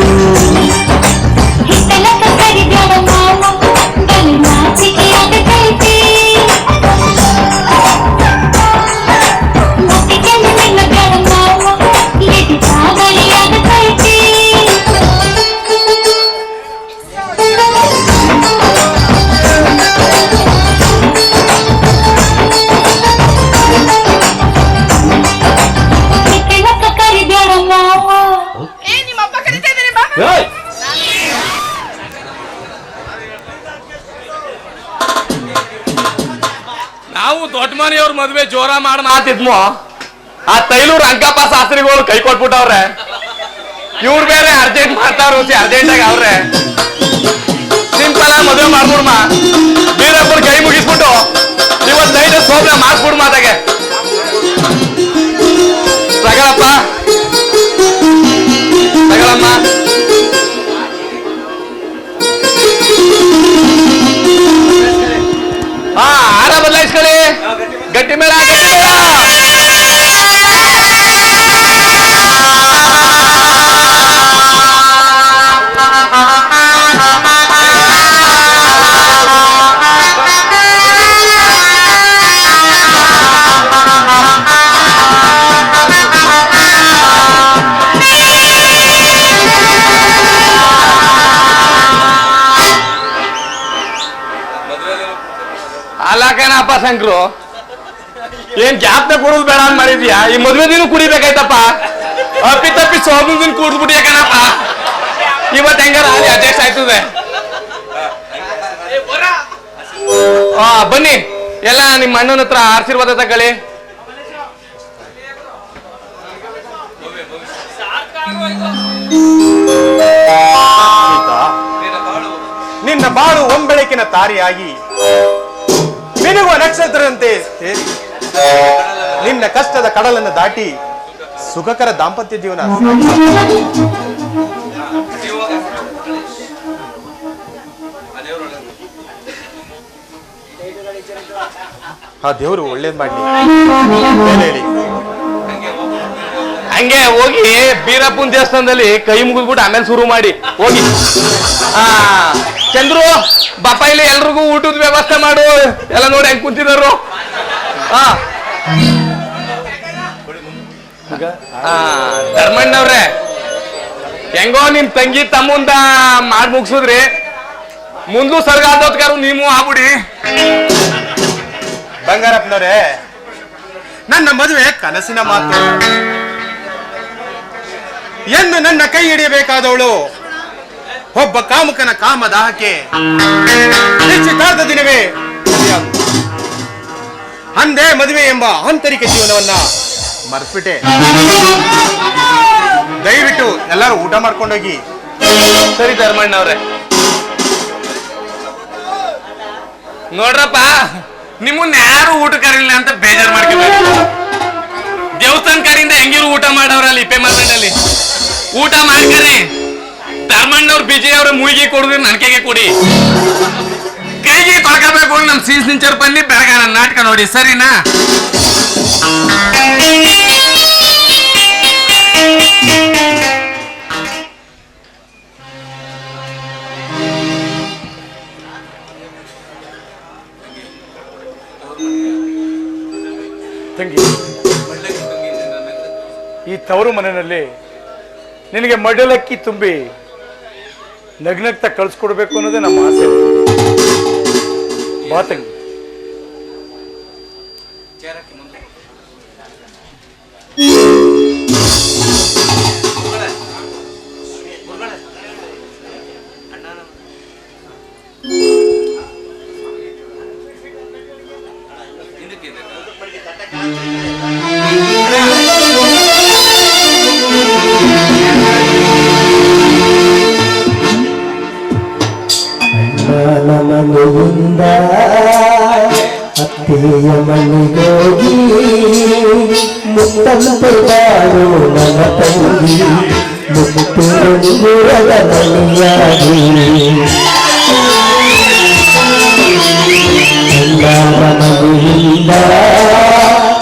G: ಹಿತ್ತಲಕ ಕರಿಬ್ಯಾಡ ಮಾವ
C: ನಾವು ದೊಡ್ಡ ಮನೆಯವ್ರ ಮದ್ವೆ ಜೋರ ಮಾಡಿ ಮಾತಿದ್ಮೋ ಆ ತೈಲೂರು ಅಂಕಪ್ಪ ಶಾಸ್ತ್ರಿಗಳು ಕೈ ಕೊಟ್ಬಿಟ್ಟವ್ರೆ. ಇವ್ರು ಬೇರೆ ಅರ್ಜೆಂಟ್ ಮಾಡ್ತಾರ ಅರ್ಜೆಂಟ್ ಆಗಿ ಅವ್ರೆ. ಸಿಂಪಲ್ ಆಗಿ ಮದುವೆ ಮಾಡ್ಬಿಡ್ಮ, ಬೀರಪ್ಪನ ಕೈ ಮುಗಿಸ್ಬಿಟ್ಟು ಇವತ್ತು ನೈಟ್ ಸೋಬ್ನ ಮಾಡ್ಬಿಡ್ ಮಾತಾಗೆ. ತಗಳಪ್ಪ ತಗಳಮ್ಮ. ಹಾ ಆರ ಬದಲಾಯಿಸ್ಕೊಳ್ಳಿ. ಗಟ್ಟಿ ಮೇಳ ಗಟ್ಟಿ ಮೇಳ. ಅಲ್ಲಕೇನಪ್ಪ ಶಂಕರು, ಏನ್ ಗ್ಯಾಪ್ನ ಕುಡಿದ್ ಬೇಡ ಅಂತ ಮಾಡಿದ್ಯಾ? ಈ ಮದ್ವೆ ದಿನ ಕುಡಿಬೇಕಾಯ್ತಪ್ಪ. ಅಪ್ಪಿ ತಪ್ಪಿ ಸೋಬು ದಿನ ಕುಡಿದ್ಬಿಟ್ಟು ಯಾಕನಪ್ಪ ಇವತ್ತು ಹೆಂಗಾರ ಅಡ್ಜಸ್ಟ್ ಆಯ್ತದೆ. ಬನ್ನಿ ಎಲ್ಲ ನಿಮ್ಮ ಅಣ್ಣನ ಹತ್ರ ಆಶೀರ್ವಾದ ತಗೊಳ್ಳಿ.
H: ನಿನ್ನ ಬಾಳು ಒಂಬೆಳಕಿನ ತಾರಿಯಾಗಿ ಮಿನುಗುವ ನಕ್ಷತ್ರದಂತೆ ಸೇರಿ ನಿನ್ನ ಕಷ್ಟದ ಕಡಲನ್ನು ದಾಟಿ ಸುಖಕರ ದಾಂಪತ್ಯ ಜೀವನ ಆ ದೇವರು ಒಳ್ಳೇದ್ ಮಾಡ್ಲಿ. ಹೇಳಿ
C: ಹಂಗೆ ಹೋಗಿ ಬೀರಪ್ಪನ ದೇವಸ್ಥಾನದಲ್ಲಿ ಕೈ ಮುಗಿದ್ಬಿಟ್ಟು ಆಮೇಲೆ ಶುರು ಮಾಡಿ ಹೋಗಿ. ಚಂದ್ರು ಬಾಪ ಇಲ್ಲಿ ಎಲ್ರಿಗೂ ಊಟದ ವ್ಯವಸ್ಥೆ ಮಾಡು. ಎಲ್ಲ ನೋಡಿ ಹೆಂಗ್ ಕುಂತಿದ್ರು. ಧರ್ಮಣ್ಣವ್ರೆ ಹೆಂಗೋ ನಿಮ್ ತಂಗಿ ತಮ್ಮಂದ ಮಾಡ್ ಮುಗಿಸಿದ್ರಿ. ಮುಂದೂ ಸರ್ಗ ಆದೋತ್ಗಾರು ನೀವು ಆಗ್ಬಿಡಿ.
H: ಬಂಗಾರಪ್ಪನವ್ರೆ, ನನ್ನ ಮದುವೆ ಕನಸಿನ ಮಾತು ಎಂದು ನನ್ನ ಕೈ ಹಿಡಿಯಬೇಕಾದವಳು ಒಬ್ಬ ಕಾಮುಕನ ಕಾಮದಾಹಕ್ಕೆ ನಿಶ್ಚಿತಾರ್ಥ ದಿನವೇ ಅಂದೇ ಮದುವೆ ಎಂಬ ಆಂತರಿಕ ಜೀವನವನ್ನ ಮರೆಸ್ಬಿಟ್ಟೆ. ದಯವಿಟ್ಟು ಎಲ್ಲರೂ ಊಟ ಮಾಡ್ಕೊಂಡೋಗಿ.
C: ಸರಿ ಧರ್ಮಣ್ಣವ್ರೆ. ನೋಡ್ರಪ್ಪ, ನಿಮ್ಮನ್ನ ಯಾರು ಊಟ ಕರೀಲಿಲ್ಲ ಅಂತ ಬೇಜಾರು ಮಾಡ್ಕೋಬೇಕು. ದೇವಸ್ಥಾನ ಕಡೆಯಿಂದ ಹೆಂಗಿರು ಊಟ ಮಾಡವ್ರಲ್ಲಿ ಇಪ್ಪೆ ಮಾರ್ಗದಲ್ಲಿ ಊಟ ಮಾಡ್ಕರಿ. ಧರ್ಮಣ್ಣವ್ರು ಬಿಜಿ ಅವ್ರ ಮುಯಿಗೆ ಕೊಡುದ್ರೆ ನನ್ಕೆಗೆ ಕೊಡಿ. ಕೈಗೆ ತೊಳ್ಕೋಬೇಕು. ನಮ್ ಸೀಸ್ ನಿಂಚರ್ ಬನ್ನಿ ಬೆಳಗ ನಾಟಕ ನೋಡಿ, ಸರಿನಾ?
H: ತಂಗಿ, ಈ ತವರು ಮನೆಯಲ್ಲಿ ನಿನಗೆ ಮಡಲಕ್ಕಿ ತುಂಬಿ ನಗ್ನಗ್ತಾ ಕಳ್ಸ್ಕೊಡ್ಬೇಕು ಅನ್ನೋದೇ ನಮ್ಮ ಆಸೆ. ಬಾ ತಂಗಿ.
F: ಮನೆಯಿಂದ ಅತ್ತೆಯ ಮನೆಗೋಗಿ ಮುತ್ತಂತೆ ಬಾಳು ನನ್ನ ತಂಗಿ ಮುತ್ತುರದ ಮನೆಯಾಗಿ ಬಂಗಾರ ಮನೆಯಿಂದ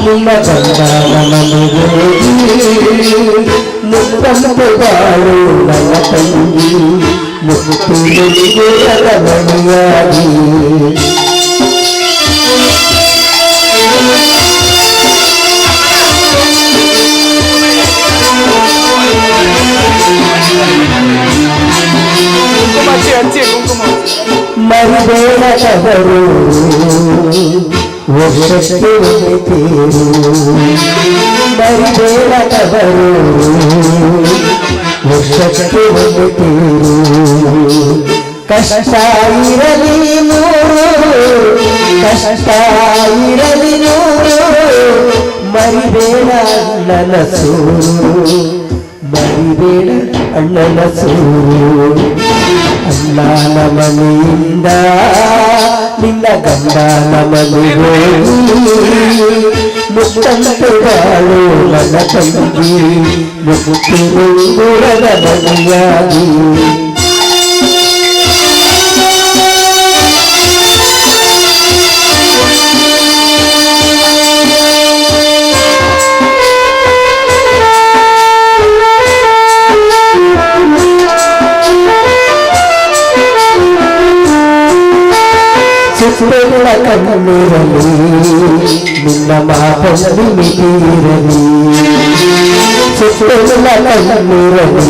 F: ನಿಮ್ಮ ಬಂಗಾರ ಮನೆಗೋಗಿ ಮುತ್ತಂತೆ ಬಾಳು ನನ್ನ ತಂಗಿ ಮುತ್ತುರದ ಮನೆಯಾಗಿ ಮರಿಬೇಡ ಕವರು ವರ್ಷಕ್ಕೆ ಒಲಿತೀರು ಮರಿಬೇಡ ಕವರು ವರ್ಷಕ್ಕೆ ಒಲಿತೀರು ಕಷ್ಟ ಇರಲಿ ಮೂರು ಕಷ್ಟ ಇರಲಿ ನೂರು ಮರಿಬೇಡ ಅಣ್ಣನ ಸೂರು ಮರಿಬೇಡ ಅಣ್ಣನ ಸೂರು ಅಣ್ಣನ ಮನೆಯಿಂದ ನಿನ್ನ ಗಂಡನ ಮನೆಗೆ ಮುತ್ತಂತೆ ಬಾಳು ನನ್ನ ತಂಗಿ ಮುತ್ತು ಗುರದ ಮನೆಯಾಗಿ ಸುತ್ತಲ ಕಣ್ಣಿರಲಿ ನಿನ್ನ ಮಾತಲ್ಲಿ ಮಿತಿರಲಿ ಸುತ್ತಲ ಕಣ್ಣಿರಲಿ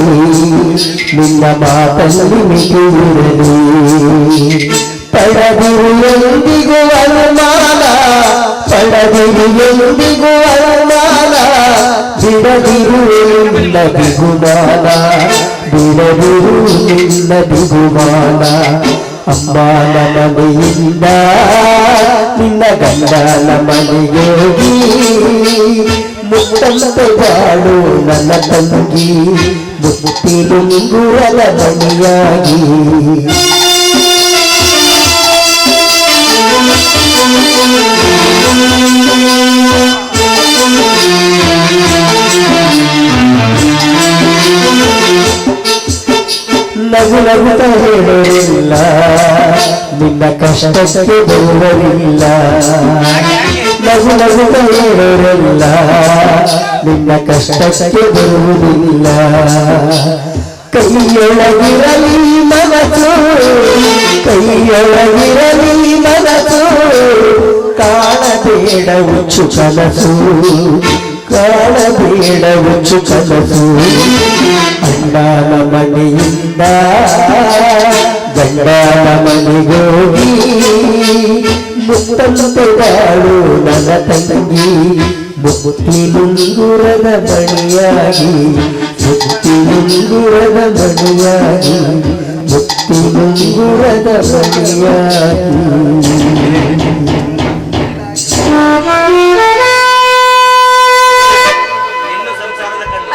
F: ನಿನ್ನ ಮಾತಲ್ಲಿ ಮಿತಿರಲಿ ಪಡದಿರು ಎಂದಿಗೂ ಅನುಮಾನ ಪಡದಿರು ಎಂದಿಗೂ ಅನುಮಾನ ಬಿಡದಿರು ನಿನ್ನ ಬಿಗುಮಾನ ಬಿಡದಿರು ನಿನ್ನ ಬಿಗುಮಾನ ಅಮ್ಮನ ಮನೆಯಿಂದ ನಿನ್ನ ಗಂಡನ ಮನೆಗೆ ಮುತ್ತಂತೆ ಬಾಳು ನನ್ನ ತಂಗಿ ಮುತ್ತಿಲುಂಗುರದ ಮನೆಯಾಗಿ ನಗು ನಗುತ್ತ ಹೇಳೋರಿಲ್ಲ ನಿನ್ನ ಕಷ್ಟಕ್ಕೆ ಬರುವರಿಲ್ಲ ನಗು ನಗುತ್ತ ಹೇಳೋರಿಲ್ಲ ನಿನ್ನ ಕಷ್ಟಕ್ಕೆ ಬರುವುದಿಲ್ಲ ಕೈಯೊಳಗಿರಲಿ ಮನಸ್ಸು ಕೈಯೊಳಗಿರಲಿ ಮನಸ್ಸು ಕಾಣಬೇಡ ಹುಚ್ಚು ಕನಸು ಕಾಣಬೇಡ ಹುಚ್ಚು ಕನಸು ಅಣ್ಣನ ಮನೆಯಿಂದ ಗಂಡನ ಮನೆಗೋಗಿ ಮುತ್ತಂತೆ ಬಾಳು ನನ್ನ ತಂಗಿ ಮುತ್ತಿಲುಂಗುರದ ಬಣಿಯಾಗಿ ಮುತ್ತಿಲುಂಗುರದ ಬಣಿಯಾಗಿ ಮುತ್ತಿಲುಂಗುರದ ಬಣಿಯಾಗಿ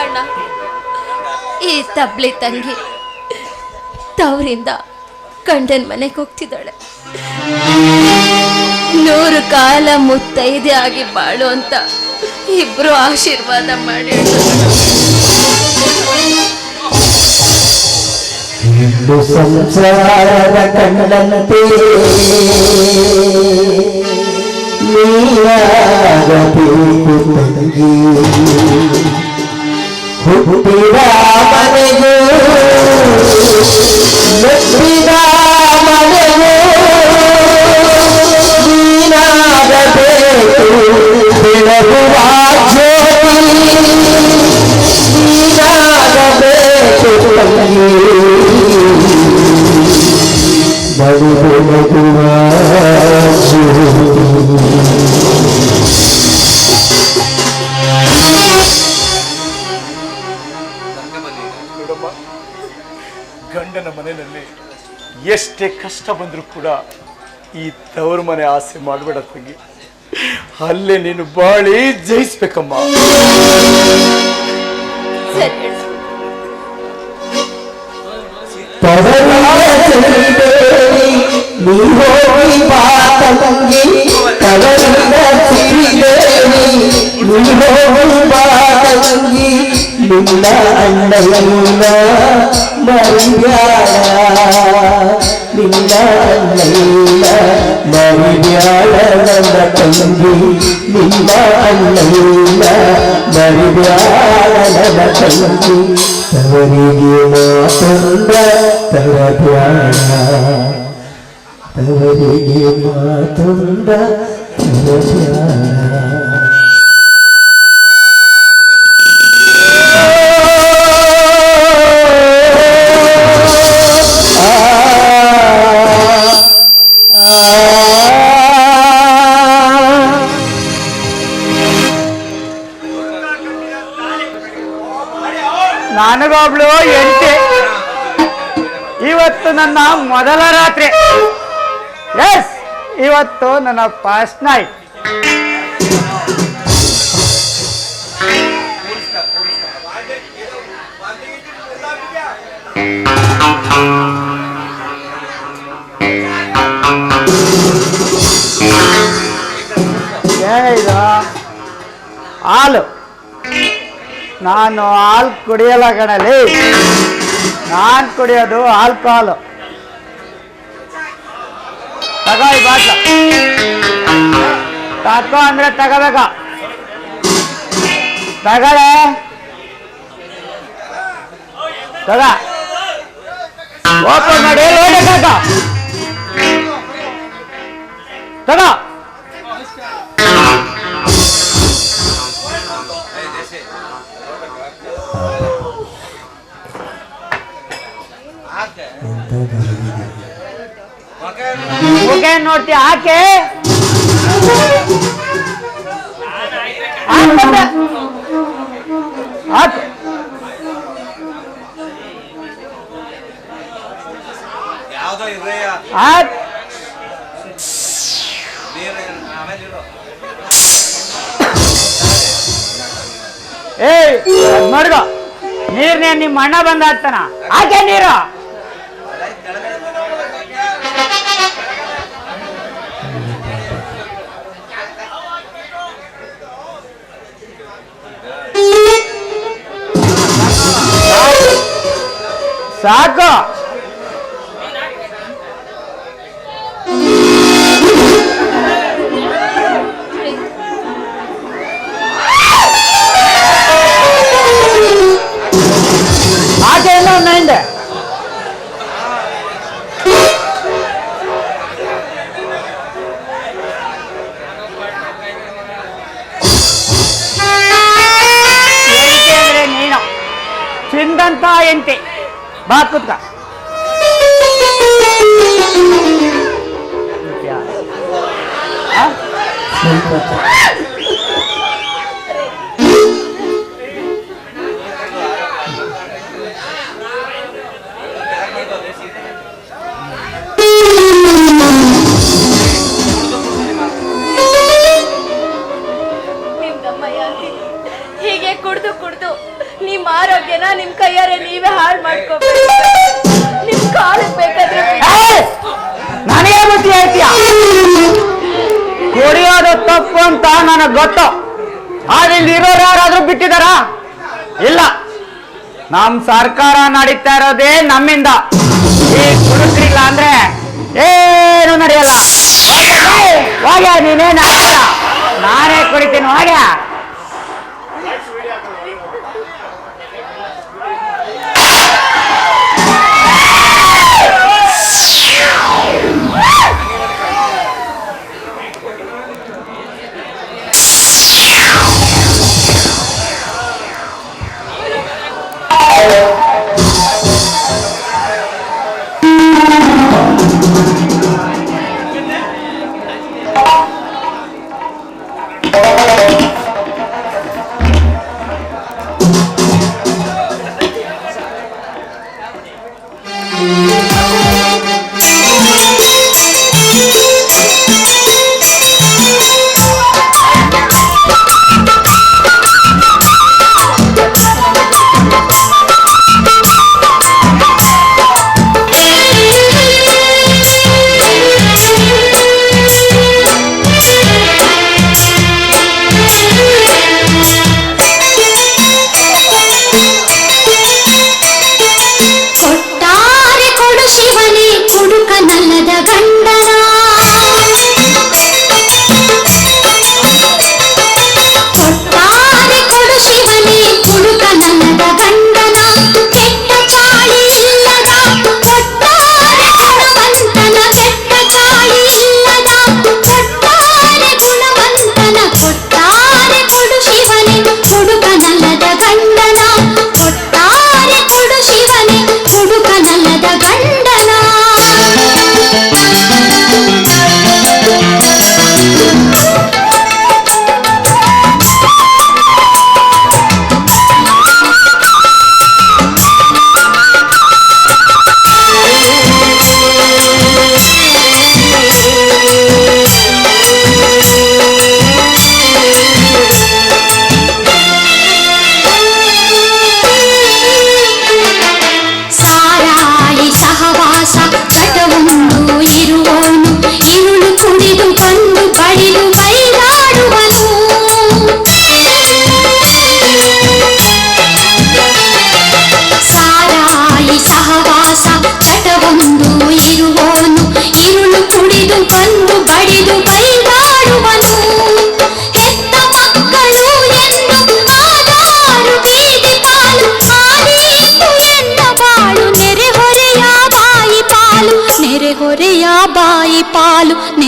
G: ಅಣ್ಣ ಈ ತಬ್ಲಿ ತಂಗಿ ತವರಿಂದ ಗಂಡನ ಮನೆಗೆ ಹೋಗ್ತಿದ್ದಾಳೆ 100 ಕಾಲ ಮುತ್ತೈದೆ ಆಗಿ ಬಾಳು ಅಂತ ಇಬ್ರು ಆಶೀರ್ವಾದ ಮಾಡಿ
F: ಇಂದು ಸಂಸಾರದ ಕಣ್ಣಂತೆ ನೀರಾಗಬೇಕು ತಂಗಿ ಹುಟ್ಟಿದ ಮನೆಗೂ ಮೆಚ್ಚಿದ ಮನೆಗೂ ನೀನಾಗಬೇಕು ಬೆಳಗುವ ಜ್ಯೋತಿ ನೀನಾಗಬೇಕು ತಂಗಿ ಬಡು ಬೆಳಗುವ ಜ್ಯೋತಿ
H: ಗಂಡನ ಮನೆಯಲ್ಲಿ ಎಷ್ಟೇ ಕಷ್ಟ ಬಂದರೂ ಕೂಡ ಈ ತವರು ಮನೆ ಆಸೆ ಮಾಡಬೇಡ ತಂಗಿ ಅಲ್ಲೇ ನೀನು ಬಾಳಿ ಜಯಿಸ್ಬೇಕಮ್ಮ
G: ಸರಿ
F: ನೀ ಹೋಗಿ ಬಾ ತಂಗಿ ತವರಿಂದ ಸಿರಿದೇವಿ ನೀ ಹೋಗಿ ಬಾ ತಂಗಿ ನಿನ್ನ ಅಣ್ಣಯ್ಯನ ಮರಿಬ್ಯಾಡ ನಿನ್ನ ಅಣ್ಣಯ್ಯನ ಮರಿಬ್ಯಾಡ ನನ್ನ ತಂಗಿ ನಿನ್ನ ಅಣ್ಣಯ್ಯನ ಮರಿಬ್ಯಾಡ ನನ್ನ ತಂಗಿ ತವರಿಗೆ ಮಾತೊಂದ ತವಬ್ಯಾಡ ತವರಿಗೆ ಮಾತೊಂದ ತವಬ್ಯಾಡ
A: ನನಗೊಬ್ಳು ಎಂಟೆ ಇವತ್ತು ನನ್ನ ಮೊದಲ ರಾತ್ರಿ. ಎಸ್, ಇವತ್ತು ನನ್ನ ಫಸ್ಟ್ ನೈಟ್. ಏನಿದು ಹಾಲು? ನಾನು ಹಾಲು ಕುಡಿಯಲ್ಲ ಕಣಲಿ, ನಾನು ಕುಡಿಯೋದು ಆಲ್ಕೋಹಾಲು. ತಗೋ ಈ ಬಾಟ್ಲ, ತಗೋ ಅಂದ್ರೆ ತಗೋಬೇಕ, ತಗಳೆ ತಗ, ಓಪನ್ ಮಾಡಿ ನೋಡಬೇಕಾಗ ತಗ. ಮುಖ ನೋಡ್ತೀಯ? ಹಾಕೆ ಹಾಕು. ಏಯ್ ಮಡ್ಗ, ನೀರ್ನೇ ನಿಮ್ಮ ಅಣ್ಣ ಬಂದ ಹಾಕ್ತಾನ, ಹಾಕೆ ನೀರು. ಸಾಕು. ಆಚೆ ಎಲ್ಲ ಒಂದು ಹಿಂದೆ ಎಂಟೆ ಅಂದ್ರೆ ನೀನು ಚಿಂದಂತ ಎಂಟೆ. ಬಾ ಕೂತ್ಕ.
G: ಹೀಗೆ ಕುಡ್ದು ಕುಡ್ದು ನಿಮ್ ಆರೋಗ್ಯನ ನಿಮ್ ಕೈಯಾರೆ ನೀವೇ ಹಾಳು ಮಾಡ್ಕೋಬೇಕು. ನಿಮ್ ಕಾಲಕ್ಕೆ ಬೇಕಾದ್ರೆ
A: ನನಗೆ ಬುದ್ಧಿ ಹೇಳ್ತೀಯ? ಕುಡಿಯೋದು ತಪ್ಪು ಅಂತ ನನಗೆ ಗೊತ್ತು, ಆದ್ರೆ ಇಲ್ಲಿ ಇರೋರು ಯಾರಾದ್ರೂ ಬಿಟ್ಟಿದಾರ? ಇಲ್ಲ. ನಮ್ ಸರ್ಕಾರ ನಡೀತಾ ಇರೋದೇ ನಮ್ಮಿಂದ. ಈ ಕುಡಿಸ್ಲಿಲ್ಲ ಅಂದ್ರೆ ಏನು ನಡೆಯಲ್ಲ. ಹೋಗ್ಯ, ನೀನೇನು ಹಾಕಿಲ್ಲ, ನಾನೇ ಕುಡಿತೀನಿ. ಹೋಗ್ಯ.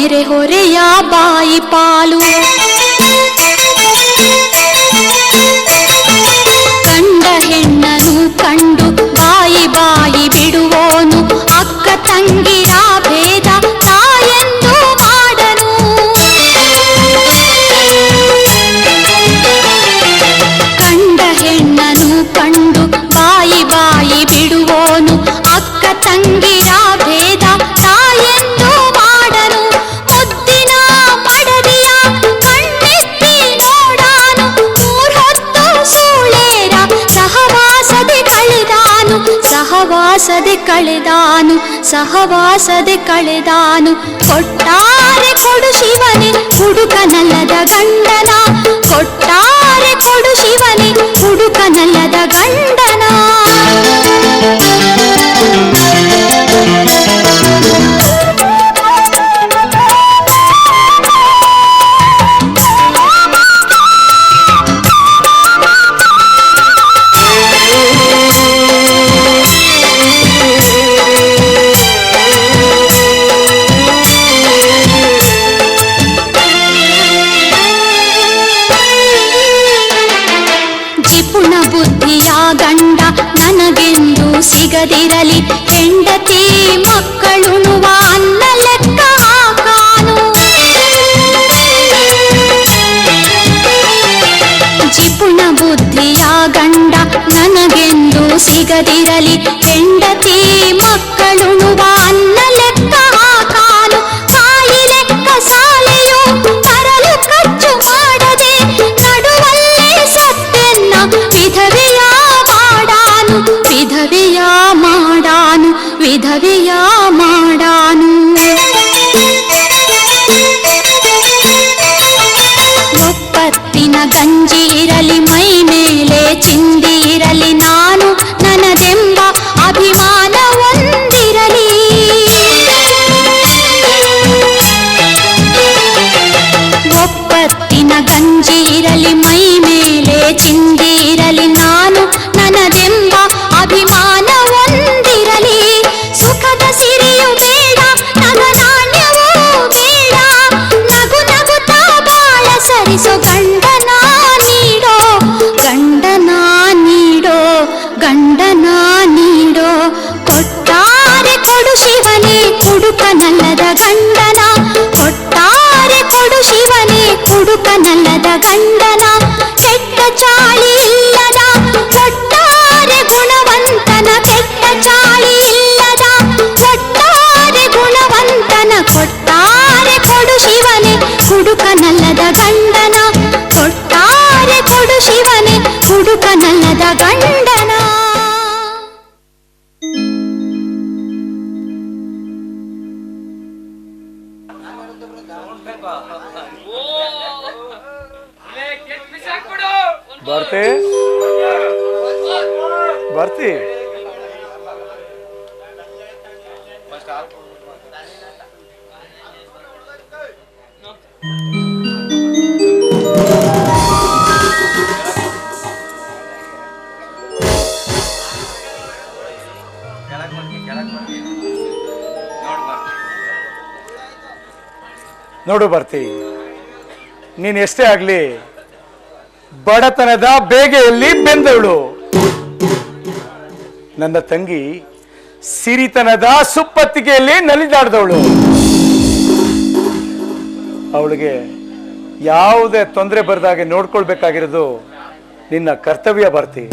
I: ನೆರೆ ಹೊರೆಯ ಬಾಯಿ ಪಾಲು. ಕಂಡ ಹೆಣ್ಣನು ಕಂಡು ಬಾಯಿ ಬಾಯಿ ಬಿಡುವೋನು, ಅಕ್ಕ ತಂಗಿರ ಭೇದ ತಾಯೆಂದು ಮಾಡನು. ಕಂಡ ಹೆಣ್ಣನು ಕಂಡು ಬಾಯಿ ಬಾಯಿ ಬಿಡುವೋನು, ಅಕ್ಕ ತಂಗಿರ ಭೇದ ತಾಯೆಂದು ಮಾಡನು. ಮುದ್ದಿನ ಮಡದಿಯ ಕಣ್ಣೆತ್ತಿ ನೋಡಾನು, ಮೂರ್ಹೊತ್ತು ಸೂಳೇರ ಸಹವಾಸದೆ ಕಳೆದಾನು. ಸಹವಾಸದೆ ಕಳೆದಾನು, ಸಹವಾಸದೆ ಕಳೆದಾನು. ಕೊಟ್ಟಾರೆ ಕೊಡು ಶಿವನೇ ಹುಡುಕನಲ್ಲದ ಗಂಡನ, ಕೊಟ್ಟಾರೆ ಕೊಡು ಶಿವನೇ ಹುಡುಕನಲ್ಲದ ಗಂಡನ. ಜಿಪುಣ ಬುದ್ಧಿಯ ಗಂಡ ನನಗೆಂದು ಸಿಗದಿರಲಿ, ಹೆಂಡತಿ ಮಕ್ಕಳುಣುವ ಅನ್ನ ಲೆಕ್ಕ ಹಾಕಾನು. ಜಿಪುಣ ಬುದ್ಧಿಯ ಗಂಡ ನನಗೆಂದು ಸಿಗದಿರಲಿ, ಹೆಂಡತಿ ಮಕ್ಕಳುಣುವ ಅನ್ನ ಲೆಕ್ಕ ಹಾಕಾನು. ಕಾಯಿ ಲೆಕ್ಕ ಸಾಲೆಯು ತರಲು ಖರ್ಚು ಮಾಡದೆ, ನಡುವಲ್ಲೇ ಸತ್ತೆನ್ನ ವಿಧವೆಯ ಮಾಡಾನು. ವಿಧವೆಯ ಮಾಡಾನು, ವಿಧವೆಯ ಮಾಡಾನು. ಒಪ್ಪತ್ತಿನ ಗಂಜಿ ಇರಲಿ ಮೈ ಮೇಲೆ ಚಿಂದಿ ಇರಲಿ, ನಾನು ನನ್ನದೆಂಬ ಅಭಿಮಾನ ಒಂದಿರಲಿ. ಒಪ್ಪತ್ತಿನ ಗಂಜಿ ಇರಲಿ ಮೈ ಮೇಲೆ ಚಿಂದಿ ಇರಲಿ, ನಾನು ನನ್ನದೆಂಬ ಅಭಿಮಾನ ಒಂದಿರಲಿ. ಸುಖದ ಸಿರಿಯು ಬೇಡ, ನಗನಾಣ್ಯವೂ ಬೇಡ, ನಗು ನಗುತ್ತಾ ಬಾಳ ಸರಿಸೋ ಗಂಡನ ನೀಡೋ, ಗಂಡನ ನೀಡೋ, ಗಂಡನ ನೀಡೋ. ಕೊಟ್ಟಾರೆ ಕೊಡು ಶಿವನೇ ಹುಡುಕನಲ್ಲದ ಗಂಡನ, ಕೊಟ್ಟಾರೆ ಕೊಡು ಶಿವನೇ ಹುಡುಕನಲ್ಲದ ಗಂಡನ. ಕೆಟ್ಟ ಚಾಳಿ ಇಲ್ಲದ ಒಟ್ಟಾರೆ ಗುಣವಂತನ, ಕೆಟ್ಟ ಚಾಳಿ ಇಲ್ಲದ ಒಟ್ಟಾರೆ ಗುಣವಂತನ. ಕೊಟ್ಟಾರೆ ಕೊಡು ಶಿವನೇ ಹುಡುಕನಲ್ಲದ ಗಂಡನ, ಕೊಟ್ಟಾರೆ ಕೊಡು ಶಿವನೇ ಹುಡುಕನಲ್ಲದ ಗಂಡನ.
H: ಬರ್ತಿ ಬರ್ತಿ ನೋಡು ಬರ್ತಿ, ನೀನ್ ಎಷ್ಟೇ ಆಗ್ಲಿ ಬಡತನದ ಬೇಗೆಯಲ್ಲಿ ಬೆಂದವಳು. ನನ್ನ ತಂಗಿ ಸಿರಿತನದ ಸುಪ್ಪತ್ತಿಗೆಯಲ್ಲಿ ನಲಿದಾಡ್ದವಳು. ಅವಳಿಗೆ ಯಾವುದೇ ತೊಂದರೆ ಬರದಾಗೆ ನೋಡ್ಕೊಳ್ಬೇಕಾಗಿರೋದು ನಿನ್ನ ಕರ್ತವ್ಯ ಬರ್ತಿ.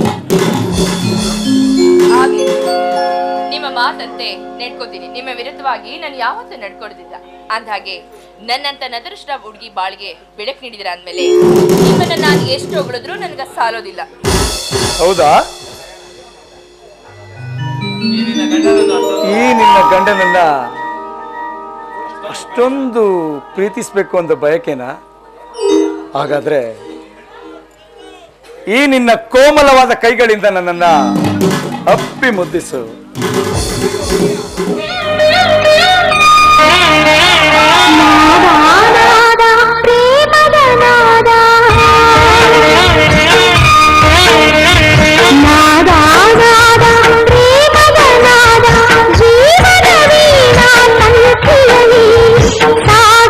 D: ನಿಮ್ಮ ಮಾತಂತೆ ನಡ್ಕೋತೀನಿ, ನಿಮ್ಮ ವಿರುದ್ಧವಾಗಿ ನಾನು ಯಾವತ್ತೂ ನಡ್ಕೊಡ್ದಿಲ್ಲ. ಅಂದ್ಹಾಗೆ ನನ್ನಂತ ನದೃಷ್ಟ ಹುಡುಗಿ ಬಾಳಿಗೆ ಬೆಳಕು ನೀಡಿದ್ರ ಅಂದ್ಮೇಲೆ ನಿಮ್ಮನ್ನ ನಾನು ಎಷ್ಟು ಹೊಗಳಿದ್ರು ನನಗೆ ಸಾಲೋದಿಲ್ಲ.
H: ಹೌದಾ? ಈ ನಿನ್ನ ಗಂಡನನ್ನ ಅಷ್ಟೊಂದು ಪ್ರೀತಿಸ್ಬೇಕು ಅಂತ ಬಯಕೆನಾ? ಹಾಗಾದ್ರೆ ಈ ನಿನ್ನ ಕೋಮಲವಾದ ಕೈಗಳಿಂದ ನನ್ನನ್ನ ಅಪ್ಪಿ ಮುದ್ದಿಸು.
I: ಜೀವನ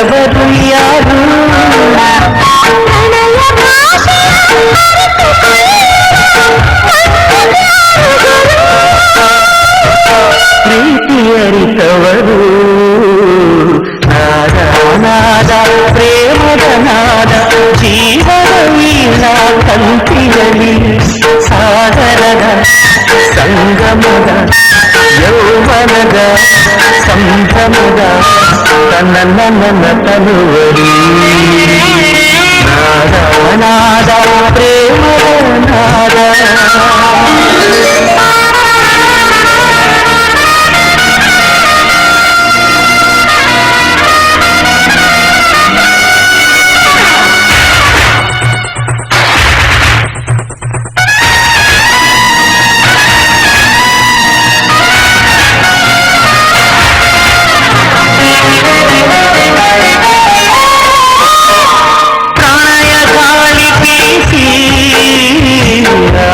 F: ಬರೆದವರು ಯಾರು
I: ಪ್ರಣಯ ಭಾಷೆಯ
F: ಪ್ರೀತಿ ಅರಿತವರು ನಾದ ನಾದ ಪ್ರೇಮದ ನಾದ ಜೀವನ ವೀಣ ಕಂತಿರಲಿ ಸಾಗರದ ಸಂಗಮದ ಯೌವನದ ಸಂಭ್ರಮದ ತನ್ನ ತನುವರಿ ನಾದ ನಾದ ಪ್ರೇಮದ ನಾದ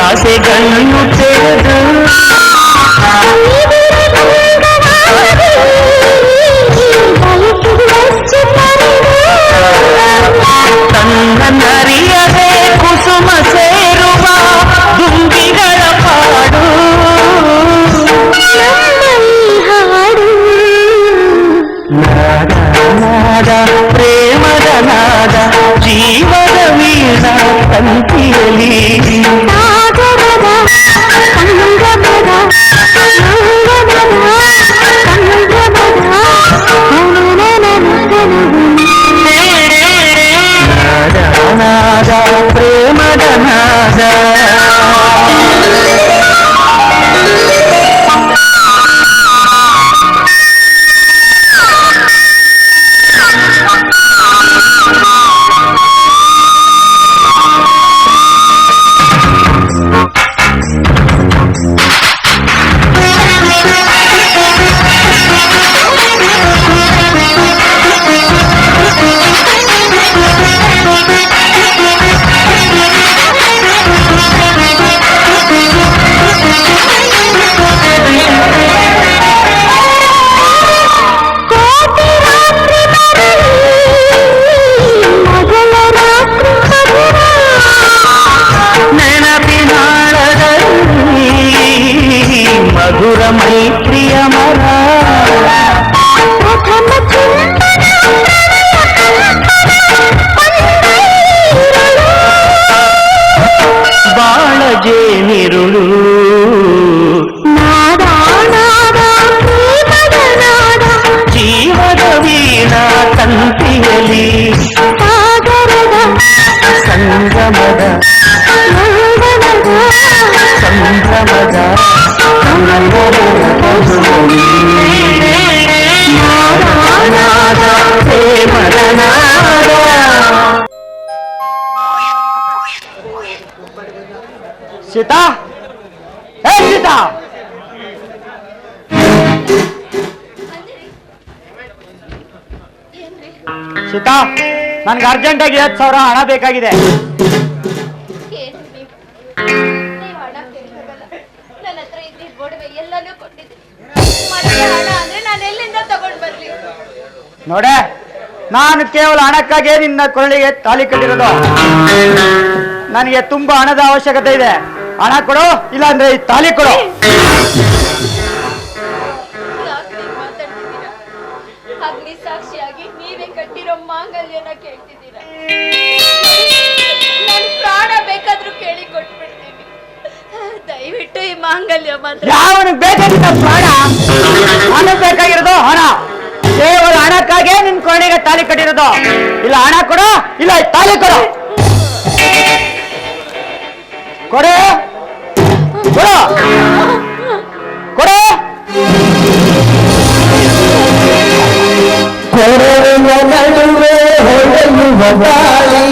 F: ಆಸೆಗಳನ್ನು ತೆರೆದು ತನ್ನ ನರಿಯದೆ ಕುಸುಮ ಸೇರುವ ದುಂಬಿಗಳ ಪಾಡು
I: ಹಾಡು
F: ನಾದ ನಾದ ಪ್ರೇಮದ ನಾದ ಜೀವದ ವೀಣ ಕಂತಿಯಲಿ
I: ಸಾಗರದ ಸಂಗಮದ
F: ನಾದ ನಾದ ಪ್ರೇಮದ ನಾದ ಮಧುರ ಮೈತ್ರಿಯ ಮರ ಬಾಳಜೆ ನಿರುಳು ಜೀವದ ವೀಣ ಕಂತಿಯಲಿ ಸಂಗಮದ ಸಂಭ್ರಮದ ನಾದ ಪ್ರೇಮದ ನಾದ
A: ಸೀತಾ ಹೇ ಸೀತಾ ಸೀತಾ ನನ್ಗೆ ಅರ್ಜೆಂಟಾಗಿ 10,000 ಹಣ ಬೇಕಾಗಿದೆ.
G: ನೀವು ಹಣ ಕೇಳೋಲ್ಲ. ನನ್ನ ಹತ್ರ ಇದ್ದಿದ್ದ ಒಡವೆ ಎಲ್ಲಾನು ಕೊಟ್ಟಿದ್ದೀನಿ. ಮತ್ತೆ ಹಣ ಅಂದ್ರೆ ನಾನು ಎಲ್ಲಿಂದ ತಗೊಂಡ್ ಬರ್ಲಿ?
A: ನೋಡೆ, ನಾನು ಕೇವಲ ಹಣಕ್ಕಾಗಿ ನಿನ್ನ ಕೊರಳಿಗೆ ತಾಳಿ ಕಟ್ಟಿರೋದು. ನನಗೆ ತುಂಬಾ ಹಣದ ಅವಶ್ಯಕತೆ ಇದೆ. ಹಣ ಕೊಡು, ಇಲ್ಲ ಅಂದ್ರೆ ಈ ತಾಳಿ ಕೊಡು.
G: ಯಾಕೆ ನೀವು ಮಾತಾಡ್ತಿದ್ದೀರಾ? ಅಗ್ನಿ ಸಾಕ್ಷಿಯಾಗಿ ನೀವೇ ಕಟ್ಟಿರೋ ಮಾಂಗಲ್ಯನ ಕೇಳ್ತಿದ್ದೀರಾ? ನನ್ನ ಪ್ರಾಣ ಬೇಕಾದ್ರೂ ಕೇಳಿ ಕೊಟ್ಬಿಡ್ತೀನಿ. ದಯವಿಟ್ಟು ಈ ಮಾಂಗಲ್ಯ ಮಾತ್ರ.
A: ಯಾವನಿಗೆ ಬೇಕಾಗಿದ್ದ ಪ್ರಾಣ? ನನಗೆ ಬೇಕಾಗಿರೋದು ಹಣ. ಕೇವಲ ಹಣಕ್ಕಾಗಿ ನಿನ್ ಕೊರಳಿಗೆ ತಾಳಿ ಕಟ್ಟಿರೋದು. ಇಲ್ಲ ಹಣ ಕೊಡು, ಇಲ್ಲ ಈ ತಾಳಿ ಕೊಡು. ಕೊಡು ಕೊಡು ಕೊಡು.
F: ಕೊರಳಿನ ನಡುವೆ ಹೊಳೆಯುವ ಗಾಳಿ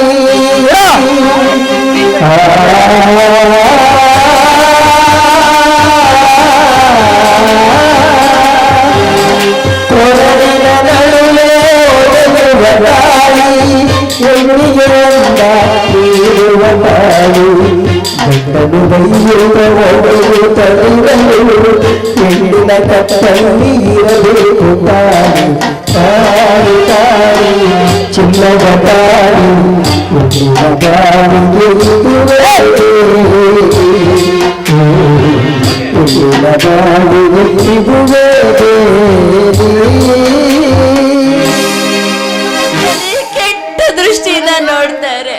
F: ಕೊರಳಿನ ನಡುವೆ ಹೊಳೆಯುವ ಗಾಳಿ ಎಲ್ಲಿಗೆ ಒಂದ ಇರುವ ಗಾಳಿ ಬೆಟ್ಟಲು ಬೈಯುವ ಒಡೆಯು ತಡೆಯಲು ಹೆಣ್ಣಿನ ಕತ್ತಲ್ಲಿ ಇರಬೇಕು ತಾಳಿ ತಾಳಿ ತಾಳಿ ಇಲ್ಲವ ತಾಳಿ ಮುಗಿಲ ಗಾಳಿಗೆ ಇದುವೇ ಮುಗಿಲ ಗಾಳಿಗೆ ಇದುವೇ
G: ಕೆಟ್ಟ ದೃಷ್ಟಿಯಿಂದ ನೋಡ್ತಾರೆ.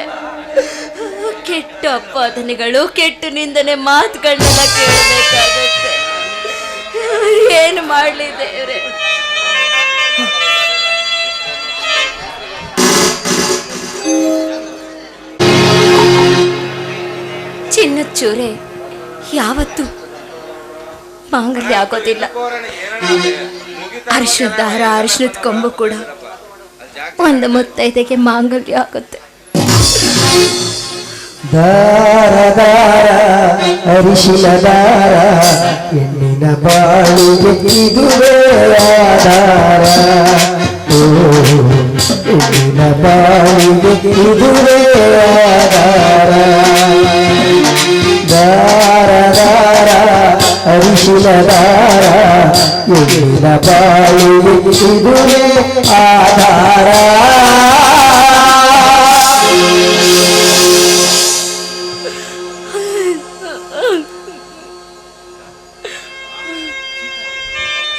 G: ಕೆಟ್ಟ ಅಪಾದನೆಗಳು, ಕೆಟ್ಟ ನಿಂದನೆ ಮಾತುಗಳನ್ನೆಲ್ಲ ಕೇಳಬೇಕಾಗುತ್ತೆ. ಏನು ಮಾಡ್ಲಿ ದೇವ್ರೆ? ಚಿನ್ನದ ಚೂರೆ ಯಾವತ್ತು ಮಾಂಗಲ್ಯ ಆಗೋದಿಲ್ಲ. ಅರಿಶಿಣದ ದಾರ, ಅರಿಶಿಣದ ಕೊಂಬು ಕೂಡ ಒಂದು ಮುತ್ತೈದೆಗೆ ಮಾಂಗಲ್ಯ ಆಗುತ್ತೆ.
F: ದಾರ ದಾರ ಅರಿಶಿನ ದಾರ ಹೆಣ್ಣಿನ ಬಾಳಿಗೆ ಇದುವೇ ಆಧಾರ. ಹೆಣ್ಣಿನ ಬಾಳಿಗೆ ಇದುವೇ ಆಧಾರ. ದಾರ ದಾರ ಅರಿಶಿನ ದಾರ ಹೆಣ್ಣಿನ ಬಾಳಿಗೆ ಇದುವೇ ಆಧಾರ.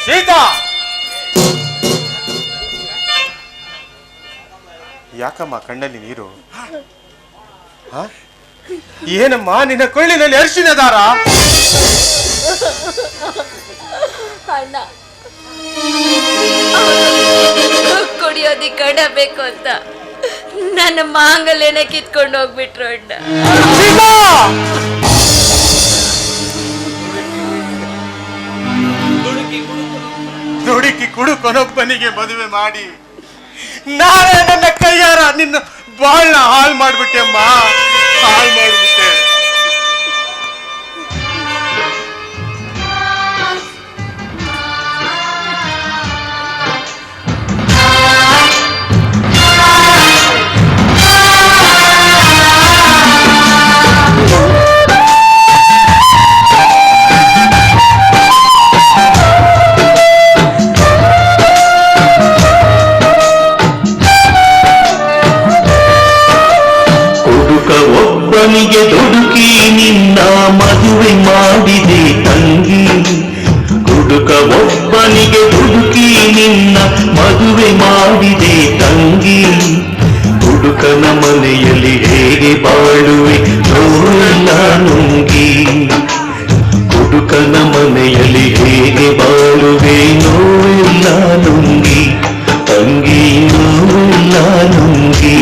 H: ಸೀತಾ, ಯಾಕಮ್ಮ ಕಣ್ಣಲ್ಲಿ ನೀರು? ಏನಮ್ಮ ನಿನ್ನ ಕೊಳ್ಳಿನಲ್ಲಿ ಅರಿಶಿನ ದಾರ?
G: ಅಣ್ಣ ಕುಡಿಯೋದಿಕ್ಕೆ ಕಡಬೇಕು ಅಂತ ನನ್ನ ಮಾಂಗಲ್ಯನ ಕಿತ್ಕೊಂಡು ಹೋಗ್ಬಿಟ್ರು ಅಣ್ಣ.
H: ದುಡುಕಿ ಕುಡುಕೊನೊಬ್ಬನಿಗೆ ಮದುವೆ ಮಾಡಿ ನಾನೇ ನನ್ನ ಕೈಯಾರ ನಿನ್ನ ಬಾಳ್ನ ಹಾಳು ಮಾಡ್ಬಿಟ್ಟೆ ಅಮ್ಮ, ಹಾಳು ಮಾಡ್ಬಿಟ್ಟೆ.
J: ಒಬ್ಬನಿಗೆ ದುಡುಕಿ ನಿನ್ನ ಮದುವೆ ಮಾಡಿದೆ ತಂಗಿ. ಹುಡುಕ ಒಬ್ಬನಿಗೆ ದುಡುಕಿ ನಿನ್ನ ಮದುವೆ ಮಾಡಿದೆ ತಂಗಿ. ಹುಡುಕನ ಮನೆಯಲ್ಲಿ ಹೇಗೆ ಬಾಳುವೆ ನೋವೆಲ್ಲ ನುಂಗಿ. ಹುಡುಕನ ಮನೆಯಲ್ಲಿ ಹೇಗೆ ಬಾಳುವೆ ನೋವೆಲ್ಲ ನುಂಗಿ. ತಂಗಿ ನೋವೆಲ್ಲ ನುಂಗಿ.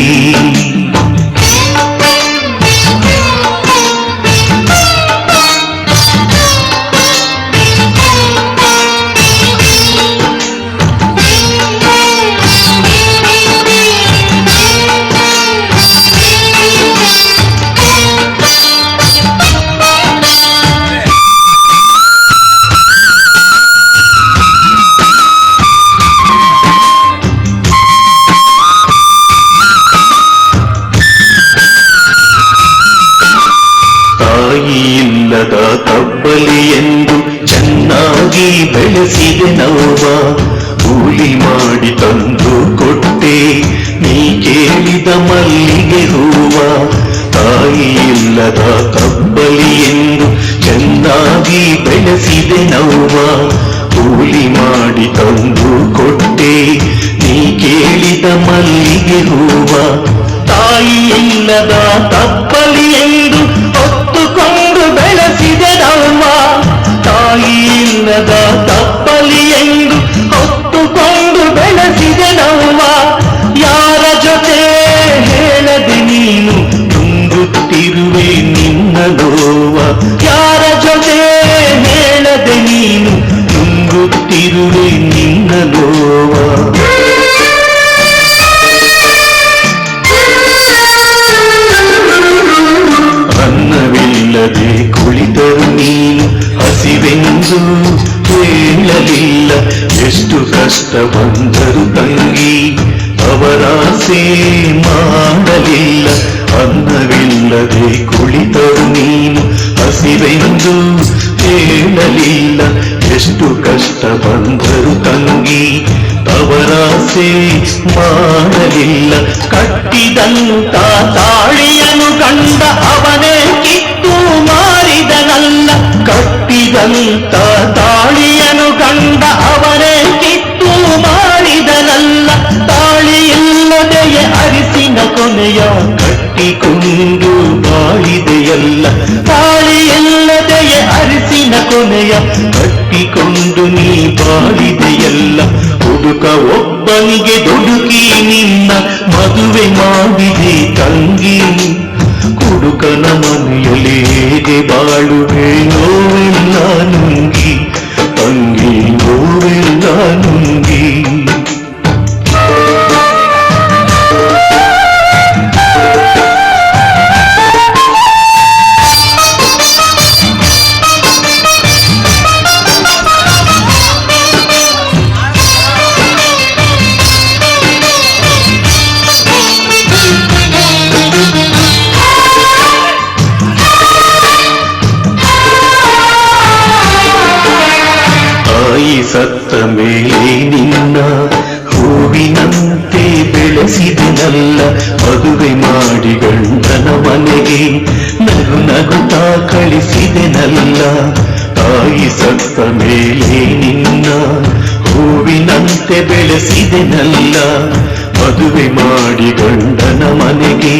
J: ಇಲ್ಲದ ತಬ್ಬಲಿ ಎಂದು ಚೆನ್ನಾಗಿ ಬೆಳೆಸಿದೆ ನೋವ. ಕೂಲಿ ಮಾಡಿ ತಂದು ಕೊಟ್ಟೆ ನೀ ಕೇಳಿದ ಮಲ್ಲಿಗೆ ಹೂವ. ತಾಯಿ ಇಲ್ಲದ ತಬ್ಬಲಿ ಎಂದು ಚೆನ್ನಾಗಿ ಬೆಳೆಸಿದೆ ನೋವ. ಕೂಲಿ ಮಾಡಿ ತಂದು ಕೊಟ್ಟೆ ನೀ ಕೇಳಿದ ಮಲ್ಲಿಗೆ ಹೂವ. ತಾಯಿ ಇಲ್ಲದ ತಬ್ಬಲಿ ಎಂದು ಹೊತ್ತುಕೊಂಡು ಬೆಳೆಸಿದೆ ನವ್ವ. ತಾಯಿ ಇಲ್ಲದ ತಪ್ಪಲಿ ಎಂದು ಹೊತ್ತುಕೊಂಡು ಬೆಳೆಸಿದೆ ನವ್ವ. ಯಾರ ಜೊತೆ ಹೇಳದೆ ನೀನು ತುಂಬುತ್ತಿರುವೆ ನಿನ್ನ ನೋವ. ಯಾರ ಜೊತೆ ಹೇಳದೆ ನೀನು ತುಂಬುತ್ತಿರುವೆ ನಿನ್ನ ನೋವ. ಅನ್ನವಿಲ್ಲದೆ ಕುಳಿತರು ನೀನು ಹಸಿವೆಂದು ಹೇಳಲಿಲ್ಲ. ಎಷ್ಟು ಕಷ್ಟ ಬಂದರು ತಂಗಿ ಅವರಾಸೆ ಮಾಡಲಿಲ್ಲ. ಅನ್ನವಿಲ್ಲದೆ ಕುಳಿತರು ನೀನು ಹಸಿವೆಂದು ಹೇಳಲಿಲ್ಲ ಎಷ್ಟು ಕಷ್ಟ ಬಂದರು ತಂಗಿ ಅವರಾಸೆ ಮಾಡಲಿಲ್ಲ ಕಟ್ಟಿದಂತ ತಾಳಿಯನು ಗಂಡ ಅವನೇ ಕಿತ್ತು ಮಾರಿದನಲ್ಲ ಕಟ್ಟಿದಂತ ತಾಳಿಯನು ಗಂಡ ಅವನೇ ಕಿತ್ತು ಮಾರಿದನಲ್ಲ ತಾಳಿ ಇಲ್ಲದೆಯೇ ಅರಿಸಿನ ಕೊನೆಯ ಕಟ್ಟಿಕೊಂಡು ಬಾಳಿದೆಯಲ್ಲ ತಾಳಿ ಇಲ್ಲದೆಯೇ ಅರಿಸಿನ ಕೊನೆಯ ಕಟ್ಟಿಕೊಂಡು ನೀ ಬಾಳಿದೆಯಲ್ಲ ಹುಡುಕ ಒಬ್ಬನಿಗೆ ದುಡುಕಿ ನಿನ್ನ ಮದುವೆ ಮಾಡಿದೆ ತಂಗಿ ಕುಡುಕನ ಮನೆಯಲ್ಲಿ ಹೇಗೆ ಬಾಳುವೆ ನೋವೆಲ್ಲ ನುಂಗಿ ತಂಗಿ ನೋವೆಲ್ಲ ನುಂಗಿ ಸತ್ತ ಮೇಲೆ ನಿನ್ನ ಹೂವಿನಂತೆ ಬೆಳೆಸಿದನಲ್ಲ ಮದುವೆ ಮಾಡಿ ಗಂಡನ ಮನೆಗೆ ನಗು ನಗುತ್ತಾ ಕಳಿಸಿದೆನಲ್ಲ ತಾಯಿ ಸತ್ತ ಮೇಲೆ ನಿನ್ನ ಹೂವಿನಂತೆ ಬೆಳೆಸಿದೆನಲ್ಲ ಮದುವೆ ಮಾಡಿ ಗಂಡನ ಮನೆಗೆ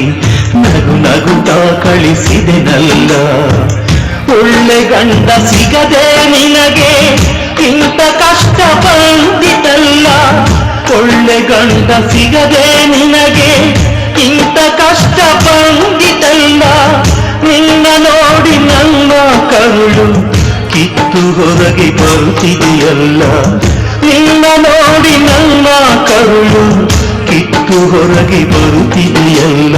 J: ನಗು ನಗುತ್ತಾ ಕಳಿಸಿದೆನಲ್ಲ ಒಳ್ಳೆ ಗಂಡ ಸಿಗದೆ ನಿನಗೆ ಇಂಥ ಕಷ್ಟ ಬಂದಿತಲ್ಲ ಒಳ್ಳೆ ಗಂಡ ಸಿಗದೆ ನಿನಗೆ ಇಂಥ ಕಷ್ಟ ಬಂದಿತಲ್ಲ ನಿನ್ನ ನೋಡಿ ನನ್ನ ಕರುಳು ಕಿತ್ತು ಹೊರಗೆ ಬರುತ್ತಿದೆಯಲ್ಲ ನಿನ್ನ ನೋಡಿ ನನ್ನ ಕರುಳು ಕಿತ್ತು ಹೊರಗೆ ಬರುತ್ತಿದೆಯಲ್ಲ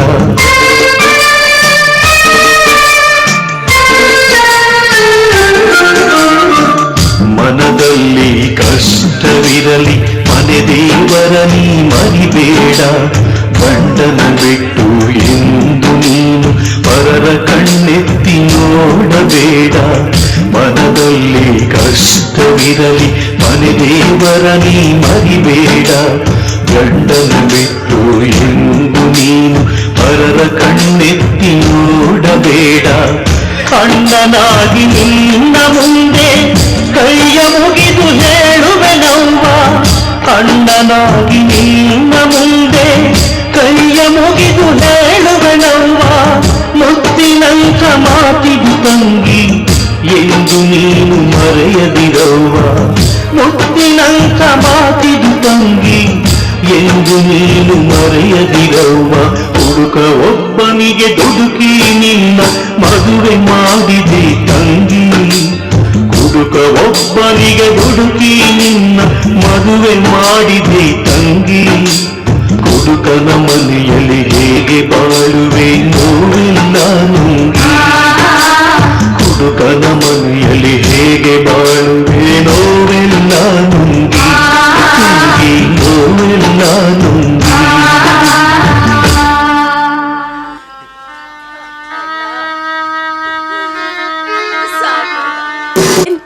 J: ಮನದಲ್ಲಿ ಕಷ್ಟವಿರಲಿ ಮನೆ ದೇವರ ನೀ ಮರಿಬೇಡ ಗಂಡನ ಬಿಟ್ಟು ಎಂದು ನೀನು ಪರರ ಕಣ್ಣೆತ್ತಿ ನೋಡಬೇಡ ಮನದಲ್ಲಿ ಕಷ್ಟವಿರಲಿ ಮನೆ ದೇವರ ನೀ ಮರಿಬೇಡ ಗಂಡನ ಬಿಟ್ಟು ಎಂದು ನೀನು ಪರರ ಕಣ್ಣೆತ್ತಿ ನೋಡಬೇಡ ಅಣ್ಣನಾಗಿ ನಿನ್ನ ಮುಂದೆ ಕೈಯ ಮುಗಿದು ಹೇಳುವೆನವ್ವ ಅಣ್ಣನಾಗಿ ನಿನ್ನ ಮುಂದೆ ಕೈಯ ಮುಗಿದು ಹೇಳುವೆನವ್ವ ಮುತ್ತಿನಂತ ಮಾತಿದು ತಂಗಿ ಎಂದು ನೀನು ಮರೆಯದಿರವ್ವ ಮುತ್ತಿನಂತ ಮಾತಿದು ತಂಗಿ ಎಂದು ನೀನು ಮರೆಯದಿರವ್ವ ಹುಡುಕ ಒಬ್ಬನಿಗೆ ದುಡುಕಿ ನಿನ್ನ ಮದುವೆ ಮಾಡಿದೆ ತಂಗಿ ಹುಡುಕ ಒಬ್ಬನಿಗೆ ಹುಡುಕಿ ನಿನ್ನ ಮದುವೆ ಮಾಡಿದೆ ತಂಗಿ ಹುಡುಕನ ಮನೆಯಲ್ಲಿ ಹೇಗೆ ಬಾಳುವೆ ನೋವೆಲ್ಲ ನುಂಗಿ ಹುಡುಕನ ಮನೆಯಲ್ಲಿ ಹೇಗೆ ಬಾಳುವೆ ನೋವೆಲ್ಲ ನುಂಗಿ ನುಂಗಿ ನೋವೆಲ್ಲ ನುಂಗಿ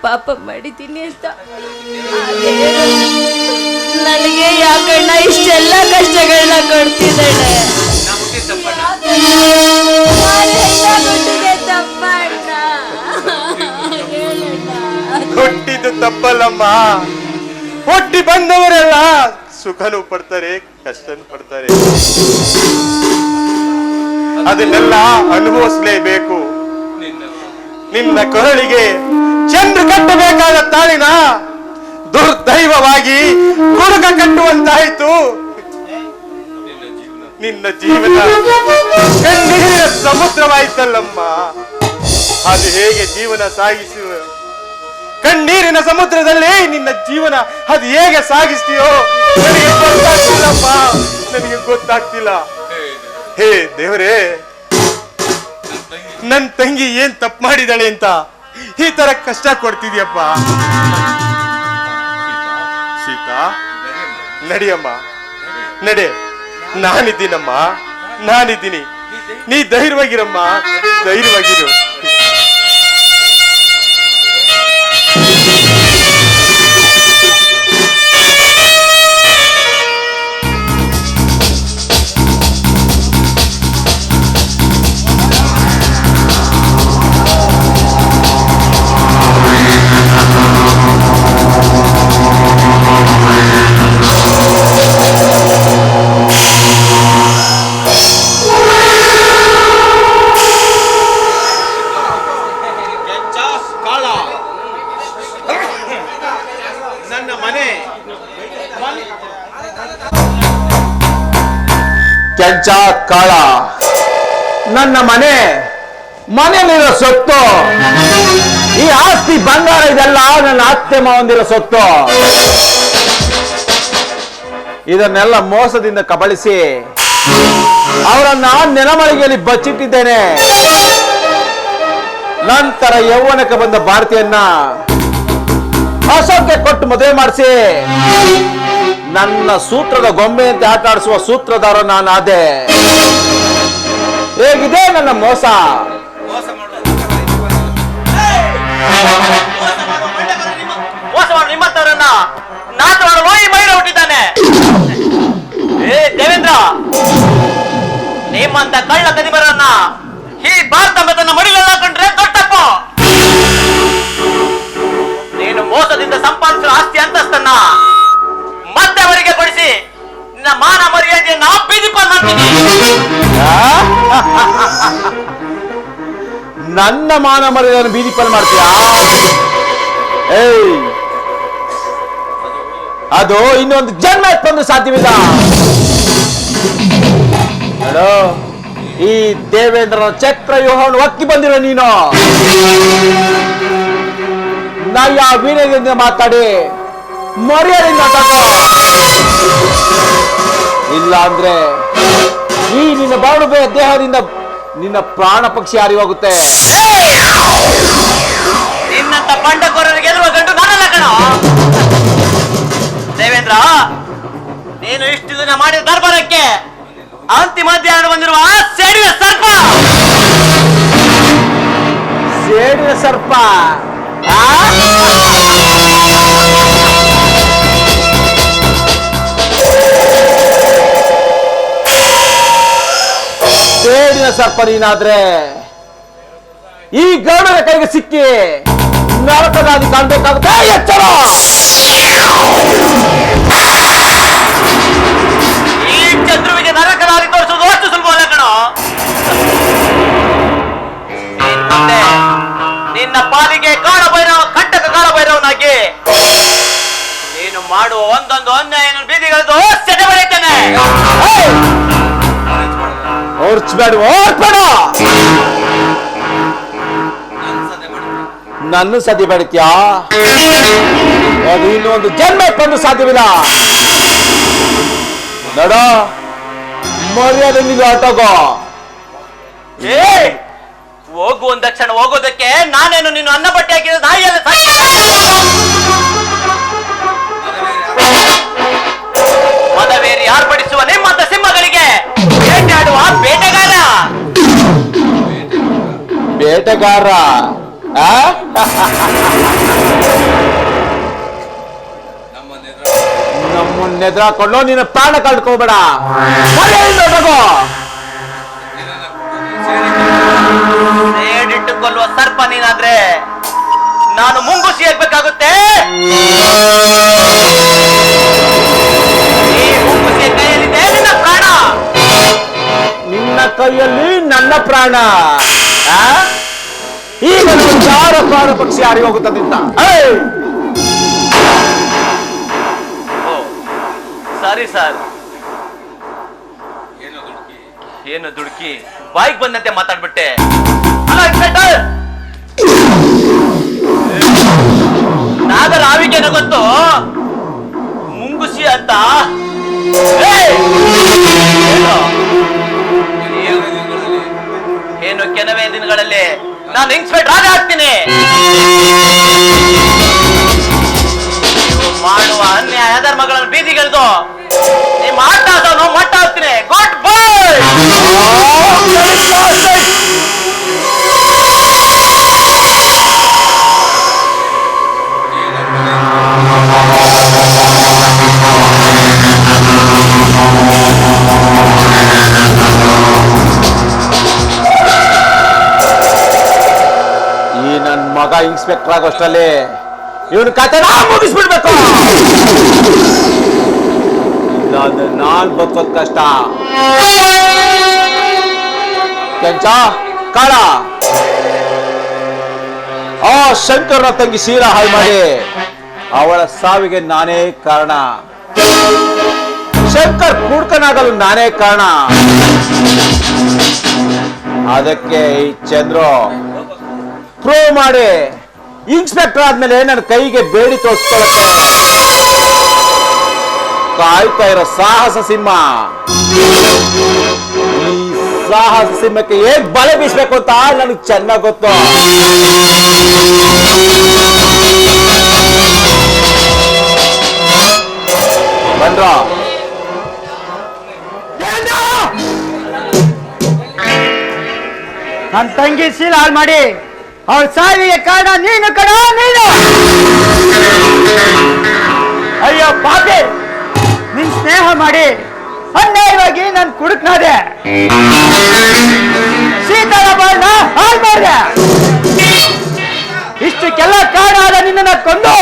G: ಪಾಪ ಮಾಡಿದ್ದೀನಿ ಅಂತ ನನಗೆ ಯಾಕಣ್ಣ ಇಷ್ಟೆಲ್ಲ ಕಷ್ಟಗಳನ್ನ ಕೊಡ್ತಿದ್ದಾಳೆ
H: ಕೊಟ್ಟಿದ್ದು ತಪ್ಪಲ್ಲಮ್ಮ ಹುಟ್ಟಿ ಬಂದವರೆಲ್ಲ ಸುಖನೂ ಪಡ್ತಾರೆ ಕಷ್ಟನೂ ಪಡ್ತಾರೆ ಅದನ್ನೆಲ್ಲ ಅನುಭವಿಸ್ಲೇಬೇಕು ನಿನ್ನ ಕೊರಳಿಗೆ ಚಂದ್ರ ಕಟ್ಟಬೇಕಾದ ತಾಳಿನ ದುರ್ದೈವವಾಗಿ ಕುಡುಕ ಕಟ್ಟುವಂತಾಯಿತು ನಿನ್ನ ಜೀವನ ಕಣ್ಣೀರಿನ ಸಮುದ್ರವಾಯ್ತಲ್ಲಮ್ಮ ಅದು ಹೇಗೆ ಜೀವನ ಸಾಗಿಸುವ ಕಣ್ಣೀರಿನ ಸಮುದ್ರದಲ್ಲಿ ನಿನ್ನ ಜೀವನ ಅದು ಹೇಗೆ ಸಾಗಿಸ್ತೀಯೋ ನನಗೆ ಗೊತ್ತಾಗ್ತಿಲ್ಲಮ್ಮ ನನಗೆ ಗೊತ್ತಾಗ್ತಿಲ್ಲ ಹೇ ದೇವರೇ ನನ್ ತಂಗಿ ಏನ್ ತಪ್ಪು ಮಾಡಿದಾಳೆ ಅಂತ ಈ ತರ ಕಷ್ಟ ಕೊಡ್ತಿದ್ಯಪ್ಪ ಸೀತಾ ನಡಿಯಮ್ಮ ನಡೆ ನಾನಿದ್ದೀನಮ್ಮ ನಾನಿದ್ದೀನಿ ನೀ ಧೈರ್ಯವಾಗಿರಮ್ಮ ಧೈರ್ಯವಾಗಿರು
E: ನನ್ನ ಮನೆ
H: ಕೆಂಚ ಕಾಳ, ನನ್ನ ಮನೆಯಲ್ಲಿರೋ ಸೊತ್ತು, ಈ ಆಸ್ತಿ ಬಂಗಾರ ಇದೆಲ್ಲ ನನ್ನ ಅತ್ತೆ ಮಾವಂದಿರೋ ಸೊತ್ತು. ಇದನ್ನೆಲ್ಲ ಮೋಸದಿಂದ ಕಬಳಿಸಿ ಅವರನ್ನ ನೆಲಮಳಿಗೆಯಲ್ಲಿ ಬಚ್ಚಿಟ್ಟಿದ್ದೇನೆ. ನಂತರ ಯೌವನಕ್ಕೆ ಬಂದ ಭಾರತೀಯನ್ನ ಅಸೋಕ್ಕೆ ಕೊಟ್ಟು ಮದುವೆ ಮಾಡಿಸಿ ನನ್ನ ಸೂತ್ರದ ಗೊಂಬೆಯಂತೆ ಆಟ ಆಡಿಸುವ ಸೂತ್ರಧಾರ ನಾನಾದೆ. ಹೇಗಿದೆ ನನ್ನ ಮೋಸ?
A: ಮೋಸ ಮಾಡು ನಿಮ್ಮಂತವರನ್ನ ನಾಶ ಮಾಡಲು ಈ ಮೈರ ಹುಟ್ಟಿದ್ದಾನೆ. ಏ ದೇವೇಂದ್ರ, ನಿಮ್ಮಂತ ಕಳ್ಳ ಕದಿಮರನ್ನ ಈ ಭಾರತ ತನ್ನ ಮಡಿಲೆಲ್ಲ ಕಂಡ್ರೆ ದೊಡ್ಡಪ್ಪ. ನೀನು ಮೋಸದಿಂದ ಸಂಪಾದಿಸುವ ಆಸ್ತಿ ಅಂತಸ್ತನ್ನ ಮತ್ತೆ ಅವರಿಗೆ ಕೊಡಿಸಿ ನಿನ್ನ ಮಾನ ಮರ್ಯಾದೆಯನ್ನ ಬೀದಿ ಪಾಲ್ ಮಾಡ್ತೀನಿ.
H: ನನ್ನ ಮಾನ ಮರ್ಯಾದೆಯನ್ನು ಬೀದಿ ಪಾಲ್ ಮಾಡ್ತೀಯಾ? ಏಯ್, ಅದು ಇನ್ನೊಂದು ಜನ್ಮ ಎತ್ತೊಂದು ಸಾಧ್ಯವಿಲ್ಲ. ನೋಡು, ಈ ದೇವೇಂದ್ರನ ಚಕ್ರವ್ಯೂಹವನ್ನು ಒಕ್ಕಿ ಬಂದಿರೋ ನೀನು. ನಯ ವಿನಯದಿಂದ ಮಾತಾಡಿ ಮರ್ಯಾದೆಯಿಂದ ಮಾತಾಡೋ. ಇಲ್ಲ ಅಂದ್ರೆ ಈ ನಿನ್ನ ಬಾಳುಬೆಯ ದೇಹದಿಂದ ನಿನ್ನ ಪ್ರಾಣ ಪಕ್ಷಿ ಹಾರಿ ಹೋಗುತ್ತೆ.
A: ನಿನ್ನಂತ ಬಂಡಕೋರರಿಗೆ ಗೆಲ್ಲುವ ಗಂಡು ನಾನಲ್ಲ ಕಣ ದೇವೇಂದ್ರ. ನೀನು ಇಷ್ಟು ದಿನ ಮಾಡಿದ ದರ್ಬಾರಕ್ಕೆ ಅಂತಿಮ ಧ್ಯಾನ ಬಂದಿರುವ ಸೇಡಿನ ಸರ್ಪ.
H: ಸೇಡಿನ ಸರ್ಪ? ಸೇಡಿನ ಸರ್ಪ ನೀನಾದ್ರೆ ಈ ಗೌಡರ ಕೈಗೆ ಸಿಕ್ಕಿ ನರಕದಾದಿ ಕಾಣ್ಬೇಕಾಗುತ್ತೆ. ಎಚ್ಚರ!
A: ಈ ಚಂದ್ರುವಿಗೆ ನರಕದಾರಿ ತೋರಿಸುವುದು ಅಷ್ಟು ಸುಲಭವಲ್ಲ ಕಣೋ. ಮುಂದೆ ನಿನ್ನ ಪಾಲಿಗೆ ಕಾಳಭೈರವ ಕಂಟಕ ಕಾಳಭೈರವನಾಗಿ ನೀನು ಮಾಡುವ ಒಂದೊಂದು ಅನ್ಯಾಯ ಬೀದಿಗಳದ್ದು ಸೆಡೆ ಬರೆಯುತ್ತೇನೆ.
H: ಓರ್ಚ್ಬೇಡ, ಓರ್ಬೇಡ. ನನ್ನ ಸದಿ ಬೇಡ್ತೀಯಾ? ಅದು ಇನ್ನೊಂದು ಜನ್ಮ ಬಂದು ಸಾಧ್ಯವಿಲ್ಲ. ನೋಡ, ಮರ್ಯಾದೆ ನೀವು ಹೊರಟೋಗೋ.
A: ಏ ಹೋಗು ಒಂದ್ ಕ್ಷಣ ಹೋಗೋದಕ್ಕೆ ನಾನೇನು ನೀನು ಅನ್ನ ಬಟ್ಟೆ ಹಾಕಿದ ನಾಯಿಯಲ್ಲ. ಮದವೇರಿ ಆರ್ಪಡಿಸುವ ನಿಮ್ಮಂತ ಸಿಂಹಗಳಿಗೆ ಬೇಟೆಯಾಡುವ ಬೇಟೆಗಾರ.
H: ಬೇಟೆಗಾರ? ನಮ್ಮನ್ನೆದ್ರಾಕೊಂಡು ನಿನ್ನ ಪ್ರಾಣ ಕಳ್ಕೋಬೇಡ.
A: ಸೇಡಿಟ್ಟು ಕೊಲ್ಲುವ ಸರ್ಪ ನೀನಾದ್ರೆ ನಾನು ಮುಂಗುಸಿ ಆಗ್ಬೇಕಾಗುತ್ತೆ. ಈ ಮುಂಗುಸಿಯ ಕೈಯಲ್ಲಿದೆ ನಿನ್ನ ಪ್ರಾಣ.
H: ನಿನ್ನ ಕೈಯಲ್ಲಿ ನನ್ನ ಪ್ರಾಣ. ಈಗ ಯಾರ ಪ್ರಾಣ ಪಕ್ಷಿ ಹಾರಿ ಹೋಗುತ್ತದಿಂದ.
A: ಸಾರಿ ಸರ್, ಏನು ದುಡುಕಿ ಬಾಯಿಗೆ ಬಂದಂತೆ ಮಾತಾಡ್ಬಿಟ್ಟೆ. ಅಲ್ಲ ಇನ್ಸ್ಪೆಕ್ಟರ್, ನಾಗರ ಆವಿಗೇನೋ ಗೊತ್ತು, ಮುಂಗುಸಿ ಅಂತ. ಏನು ಕೆಲವೇ ದಿನಗಳಲ್ಲಿ ನಾನು ಇನ್ಸ್ಪೆಕ್ಟರ್ ಆಗಿ ಆಗ್ತೀನಿ. ಮಾಡುವ ಅನ್ಯಾಯ ಧರ್ಮಗಳನ್ನು ಬೀದಿಗೆಳೆದು ನಿಮ್ಮ ಆಟ ಮಟ್ಟ ಹಾಕ್ತೀನಿ. ಗುಡ್ ಬಾಯ್.
H: ಈ ನನ್ನ ಮಗ ಇನ್ಸ್ಪೆಕ್ಟರ್ ಆಗೋಷ್ಟರಲ್ಲಿ ಇವನ್ ಕತೆ ಮುಗಿಸ್ಬಿಡ್ಬೇಕು. ಇಲ್ಲಾಂದ್ರೆ ನಾನ್ ಬದುಕೋದ್ ಕಷ್ಟ. ಕೆಂಚ ಕಾಳ, ಆ ಶಂಕರನ ತಂಗಿ ಸೀರಾ ಹಾಳು ಮಾಡಿ ಅವಳ ಸಾವಿಗೆ ನಾನೇ ಕಾರಣ. ಶಂಕರ್ ಕುಡ್ಕನಾಗಲು ನಾನೇ ಕಾರಣ. ಅದಕ್ಕೆ ಈ ಚಂದ್ರು ಪ್ರೂವ್ ಮಾಡಿ ಇನ್ಸ್ಪೆಕ್ಟರ್ ಆದ್ಮೇಲೆ ನನ್ನ ಕೈಗೆ ಬೇಡಿ ತೋರಿಸ್ಕೊಳಕ್ಕೆ ಕಾಯ್ತಾ ಇರೋ ಸಾಹಸ ಸಿಂಹ. ಈ ಸಾಹಸ ಸಿಂಹಕ್ಕೆ ಹೇಗ್ ಬಲೆ ಬೀಸ್ಬೇಕು ಅಂತ ನನಗೆ ಚೆನ್ನಾಗ್ ಗೊತ್ತು. ಬಂದ್ರ
A: ನನ್ನ ತಂಗಿ ಶೀಲ ಹಾಳು ಮಾಡಿ ಅವಳ ಸಾವಿಗೆ ಕಾರಣ ನೀನು ಕಣ, ನೀನು. ಅಯ್ಯೋ ಪಾಪಿ, ನಿನ್ ಸ್ನೇಹ ಮಾಡಿ ಅನ್ಯಾಯವಾಗಿ ನನ್ ಕುಡುಕ್ನಾದೆ. ಶೀತಳ ಬಾಳ್ನ ಹಾಳು ಮಾಡಿದೆ. ಇಷ್ಟಕ್ಕೆಲ್ಲ ಕಾರಣ ಆದ ನಿನ್ನನ್ನ ಕೊಂದು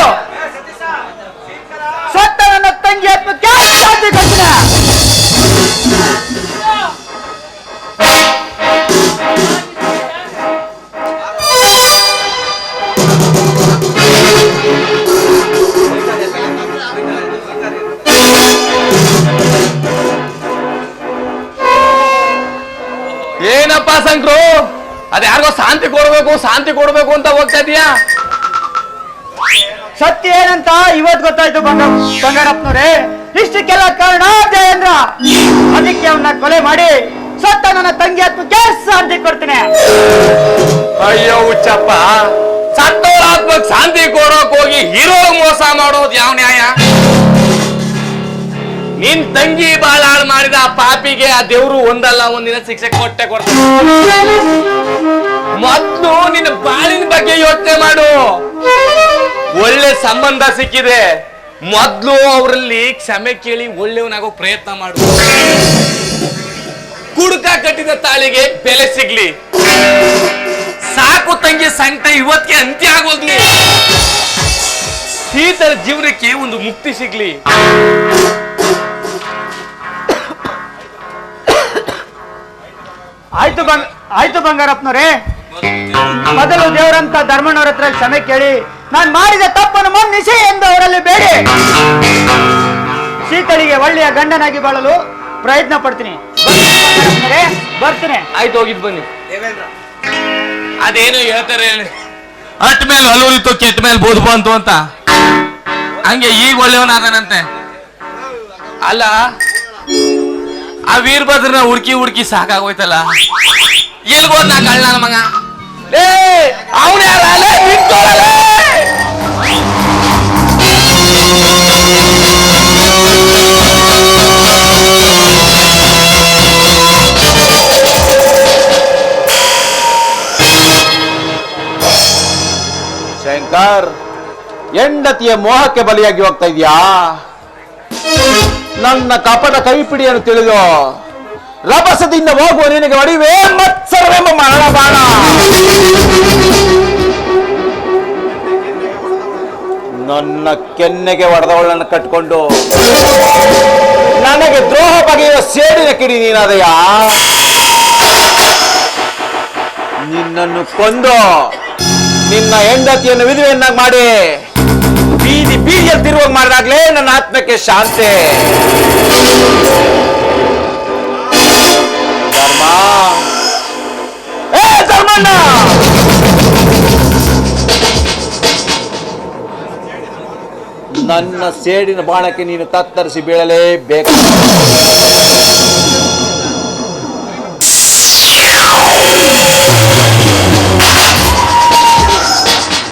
A: ಸತ್ತ ನನ್ನ ತಂಗಿ ಆತ್ಮಕ್ಕೆ ಶಾಂತಿ ಕೊಡ್ತೀನಿ.
C: ಏನಪ್ಪ ಶಂಕ್ರು, ಅದ್ಯಾರಿಗೋ ಶಾಂತಿ ಕೊಡ್ಬೇಕು ಅಂತ ಹೋಗ್ತಾ ಇದೀಯಾ?
A: ಸತ್ಯ ಏನಂತ ಇವತ್ತು ಗೊತ್ತಾಯ್ತು ಬಂಗಾರಪ್ಪನವ್ರೆ. ಇಷ್ಟಕ್ಕೆಲ್ಲ ಕಾರಣ ಜಯೇಂದ್ರ. ಅದಕ್ಕೆ ಅವನ್ನ ಕೊಲೆ ಮಾಡಿ ಸತ್ತ ನನ್ನ ತಂಗಿ ಆತ್ಮಕ್ಕೆ ಶಾಂತಿ ಕೊಡ್ತೀನಿ.
C: ಅಯ್ಯೋ ಹುಚ್ಚಪ್ಪ, ಸತ್ತೋಳ ಆತ್ಮಕ್ ಶಾಂತಿ ಕೊಡೋಕ್ ಹೋಗಿ ಹೀರೋ ಮೋಸ ಮಾಡೋದು ಯಾವ ನ್ಯಾಯ? ನಿನ್ ತಂಗಿ ಬಾಳಾಳ್ ಮಾಡಿದ ಆ ಪಾಪಿಗೆ ಆ ದೇವ್ರು ಒಂದಲ್ಲ ಒಂದಿನ ಶಿಕ್ಷೆ ಕೊಡ್ತಾನೆ. ಮೊದ್ಲು ನಿನ್ನ ಬಾಳಿನ ಬಗ್ಗೆ ಯೋಚನೆ ಮಾಡು. ಒಳ್ಳೆ ಸಂಬಂಧ ಸಿಕ್ಕಿದೆ, ಮೊದ್ಲು ಅವರಲ್ಲಿ ಕ್ಷಮೆ ಕೇಳಿ ಒಳ್ಳೆಯವನಾಗೋ ಪ್ರಯತ್ನ ಮಾಡು. ಕುಡುಕ ಕಟ್ಟಿದ ತಾಳಿಗೆ ಬೆಲೆ ಸಿಗ್ಲಿ. ಸಾಕು ತಂಗಿ ಸಂಕಟ ಇವತ್ತಿಗೆ ಅಂತ್ಯ ಆಗೋದ್ಲಿ. ಶೀತಳ ಜೀವನಕ್ಕೆ ಒಂದು ಮುಕ್ತಿ ಸಿಗ್ಲಿ.
A: ಆಯ್ತು ಬಂಗಾರಪ್ಪನವ್ರೆ, ಮೊದಲು ದೇವರಂತ ಧರ್ಮಣ್ಣವ್ರ ಹತ್ರ ಕ್ಷಮೆ ಕೇಳಿ ನಾನು ಮಾಡಿದ ತಪ್ಪನ್ನು ಮನ್ನಿಸಿ ಎಂದು ಅವರಲ್ಲಿ ಬೇಡಿ ಶೀತಳಿಗೆ ಒಳ್ಳೆಯ ಗಂಡನಾಗಿ ಬಾಳಲು ಪ್ರಯತ್ನ ಪಡ್ತೀನಿ. ಬರ್ತೀನಿ.
C: ಆಯ್ತು, ಹೋಗಿದ್ ಬನ್ನಿ. ಅದೇನು ಹೇಳ್ತಾರೆ, ಅಟ್ ಮೇಲೆ ಹಲೂರಿತ್ತು ಕೆಟ್ಟ ಮೇಲೆ ಬೋಧ್ ಬಂತು ಅಂತ. ಹಂಗೆ ಈಗ ಒಳ್ಳೆಯವನಾದನಂತೆ. ಅಲ್ಲ, ಆ ವೀರಭದ್ರನ ಹುಡುಕಿ ಸಾಕಾಗೋಯ್ತಲ್ಲ. ಎಲ್ಗೋದ್ ನಾ ಕಳ್ಳ ನನ್ನ ಮಗ. ಅವನೇ
H: ಶಂಕರ್, ಹೆಂಡತಿಯ ಮೋಹಕ್ಕೆ ಬಲಿಯಾಗಿ ಹೋಗ್ತಾ ಇದೀಯಾ? ನನ್ನ ಕಪಟ ಕೈಪಿಡಿಯನ್ನು ತಿಳಿದು ರಭಸದಿಂದ ಹೋಗುವ ನಿನಗೆ ಒಡಿವೆ ಮತ್ಸರವೆಂಬ ಮರಣ ಬಾಣ. ನನ್ನ ಕೆನ್ನೆಗೆ ಒಡೆದವಳನ್ನು ಕಟ್ಕೊಂಡು ನನಗೆ ದ್ರೋಹ ಬಗೆಯುವ ಸೇಡಿನ ಕಿಡಿ ನೀನಾದಯ್ಯ. ನಿನ್ನನ್ನು ಕೊಂದು ನಿನ್ನ ಹೆಂಡತಿಯನ್ನು ವಿಧವೆಯನ್ನಾಗಿ ಮಾಡಿ ಬೀದಿಯಲ್ಲಿ ತಿರುವಾಗ ಮಾಡಿದಾಗ್ಲೇ ನನ್ನ ಆತ್ಮಕ್ಕೆ ಶಾಂತಿ. ಧರ್ಮ, ಧರ್ಮಣ್ಣ, ನನ್ನ ಸೇಡಿನ ಬಾಣಕ್ಕೆ ನೀನು ತತ್ತರಿಸಿ ಬೀಳಲೇಬೇಕು.